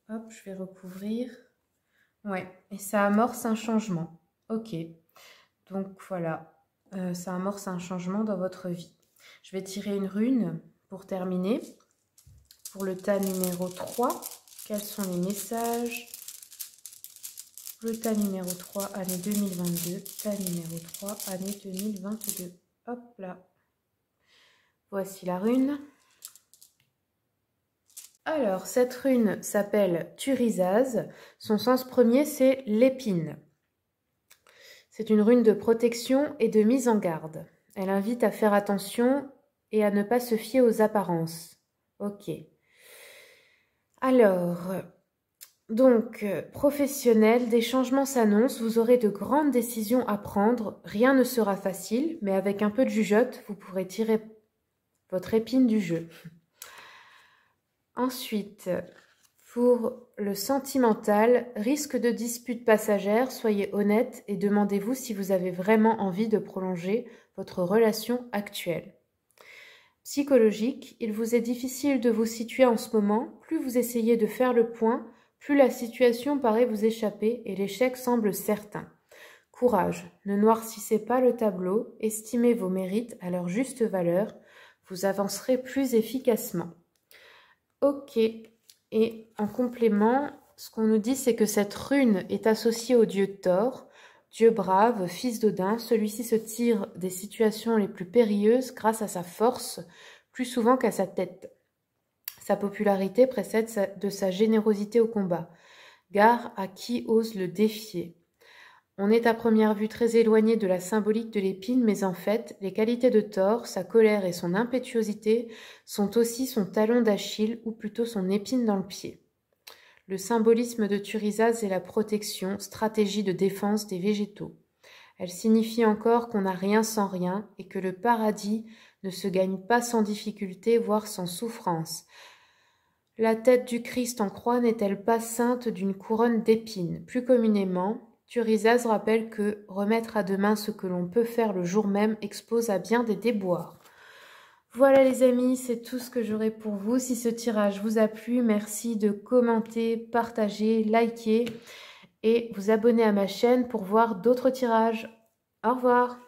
S1: Hop, je vais recouvrir. Ouais, et ça amorce un changement. Ok, donc voilà, ça amorce un changement dans votre vie. Je vais tirer une rune pour terminer. Pour le tas numéro 3, quels sont les messages? Le tas numéro 3, année 2022. Tas numéro 3, année 2022. Hop là. Voici la rune. Alors, cette rune s'appelle Thurisaz. Son sens premier, c'est l'épine. C'est une rune de protection et de mise en garde. Elle invite à faire attention et à ne pas se fier aux apparences. Ok. Alors, donc, professionnel, des changements s'annoncent. Vous aurez de grandes décisions à prendre. Rien ne sera facile, mais avec un peu de jugeote, vous pourrez tirer votre épine du jeu. Ensuite, pour le sentimental, risque de dispute passagère, soyez honnête et demandez-vous si vous avez vraiment envie de prolonger votre relation actuelle. Psychologique, il vous est difficile de vous situer en ce moment, plus vous essayez de faire le point, plus la situation paraît vous échapper et l'échec semble certain. Courage, ne noircissez pas le tableau, estimez vos mérites à leur juste valeur, vous avancerez plus efficacement. Ok, et en complément, ce qu'on nous dit, c'est que cette rune est associée au dieu Thor, dieu brave, fils d'Odin. Celui-ci se tire des situations les plus périlleuses grâce à sa force, plus souvent qu'à sa tête. Sa popularité précède de sa générosité au combat. Gare à qui ose le défier. On est à première vue très éloigné de la symbolique de l'épine, mais en fait, les qualités de Thor, sa colère et son impétuosité, sont aussi son talon d'Achille, ou plutôt son épine dans le pied. Le symbolisme de Thurisaz est la protection, stratégie de défense des végétaux. Elle signifie encore qu'on n'a rien sans rien et que le paradis ne se gagne pas sans difficulté, voire sans souffrance. La tête du Christ en croix n'est-elle pas ceinte d'une couronne d'épines? Plus communément, Thurisaz rappelle que remettre à demain ce que l'on peut faire le jour même expose à bien des déboires. Voilà les amis, c'est tout ce que j'aurai pour vous. Si ce tirage vous a plu, merci de commenter, partager, liker et vous abonner à ma chaîne pour voir d'autres tirages. Au revoir!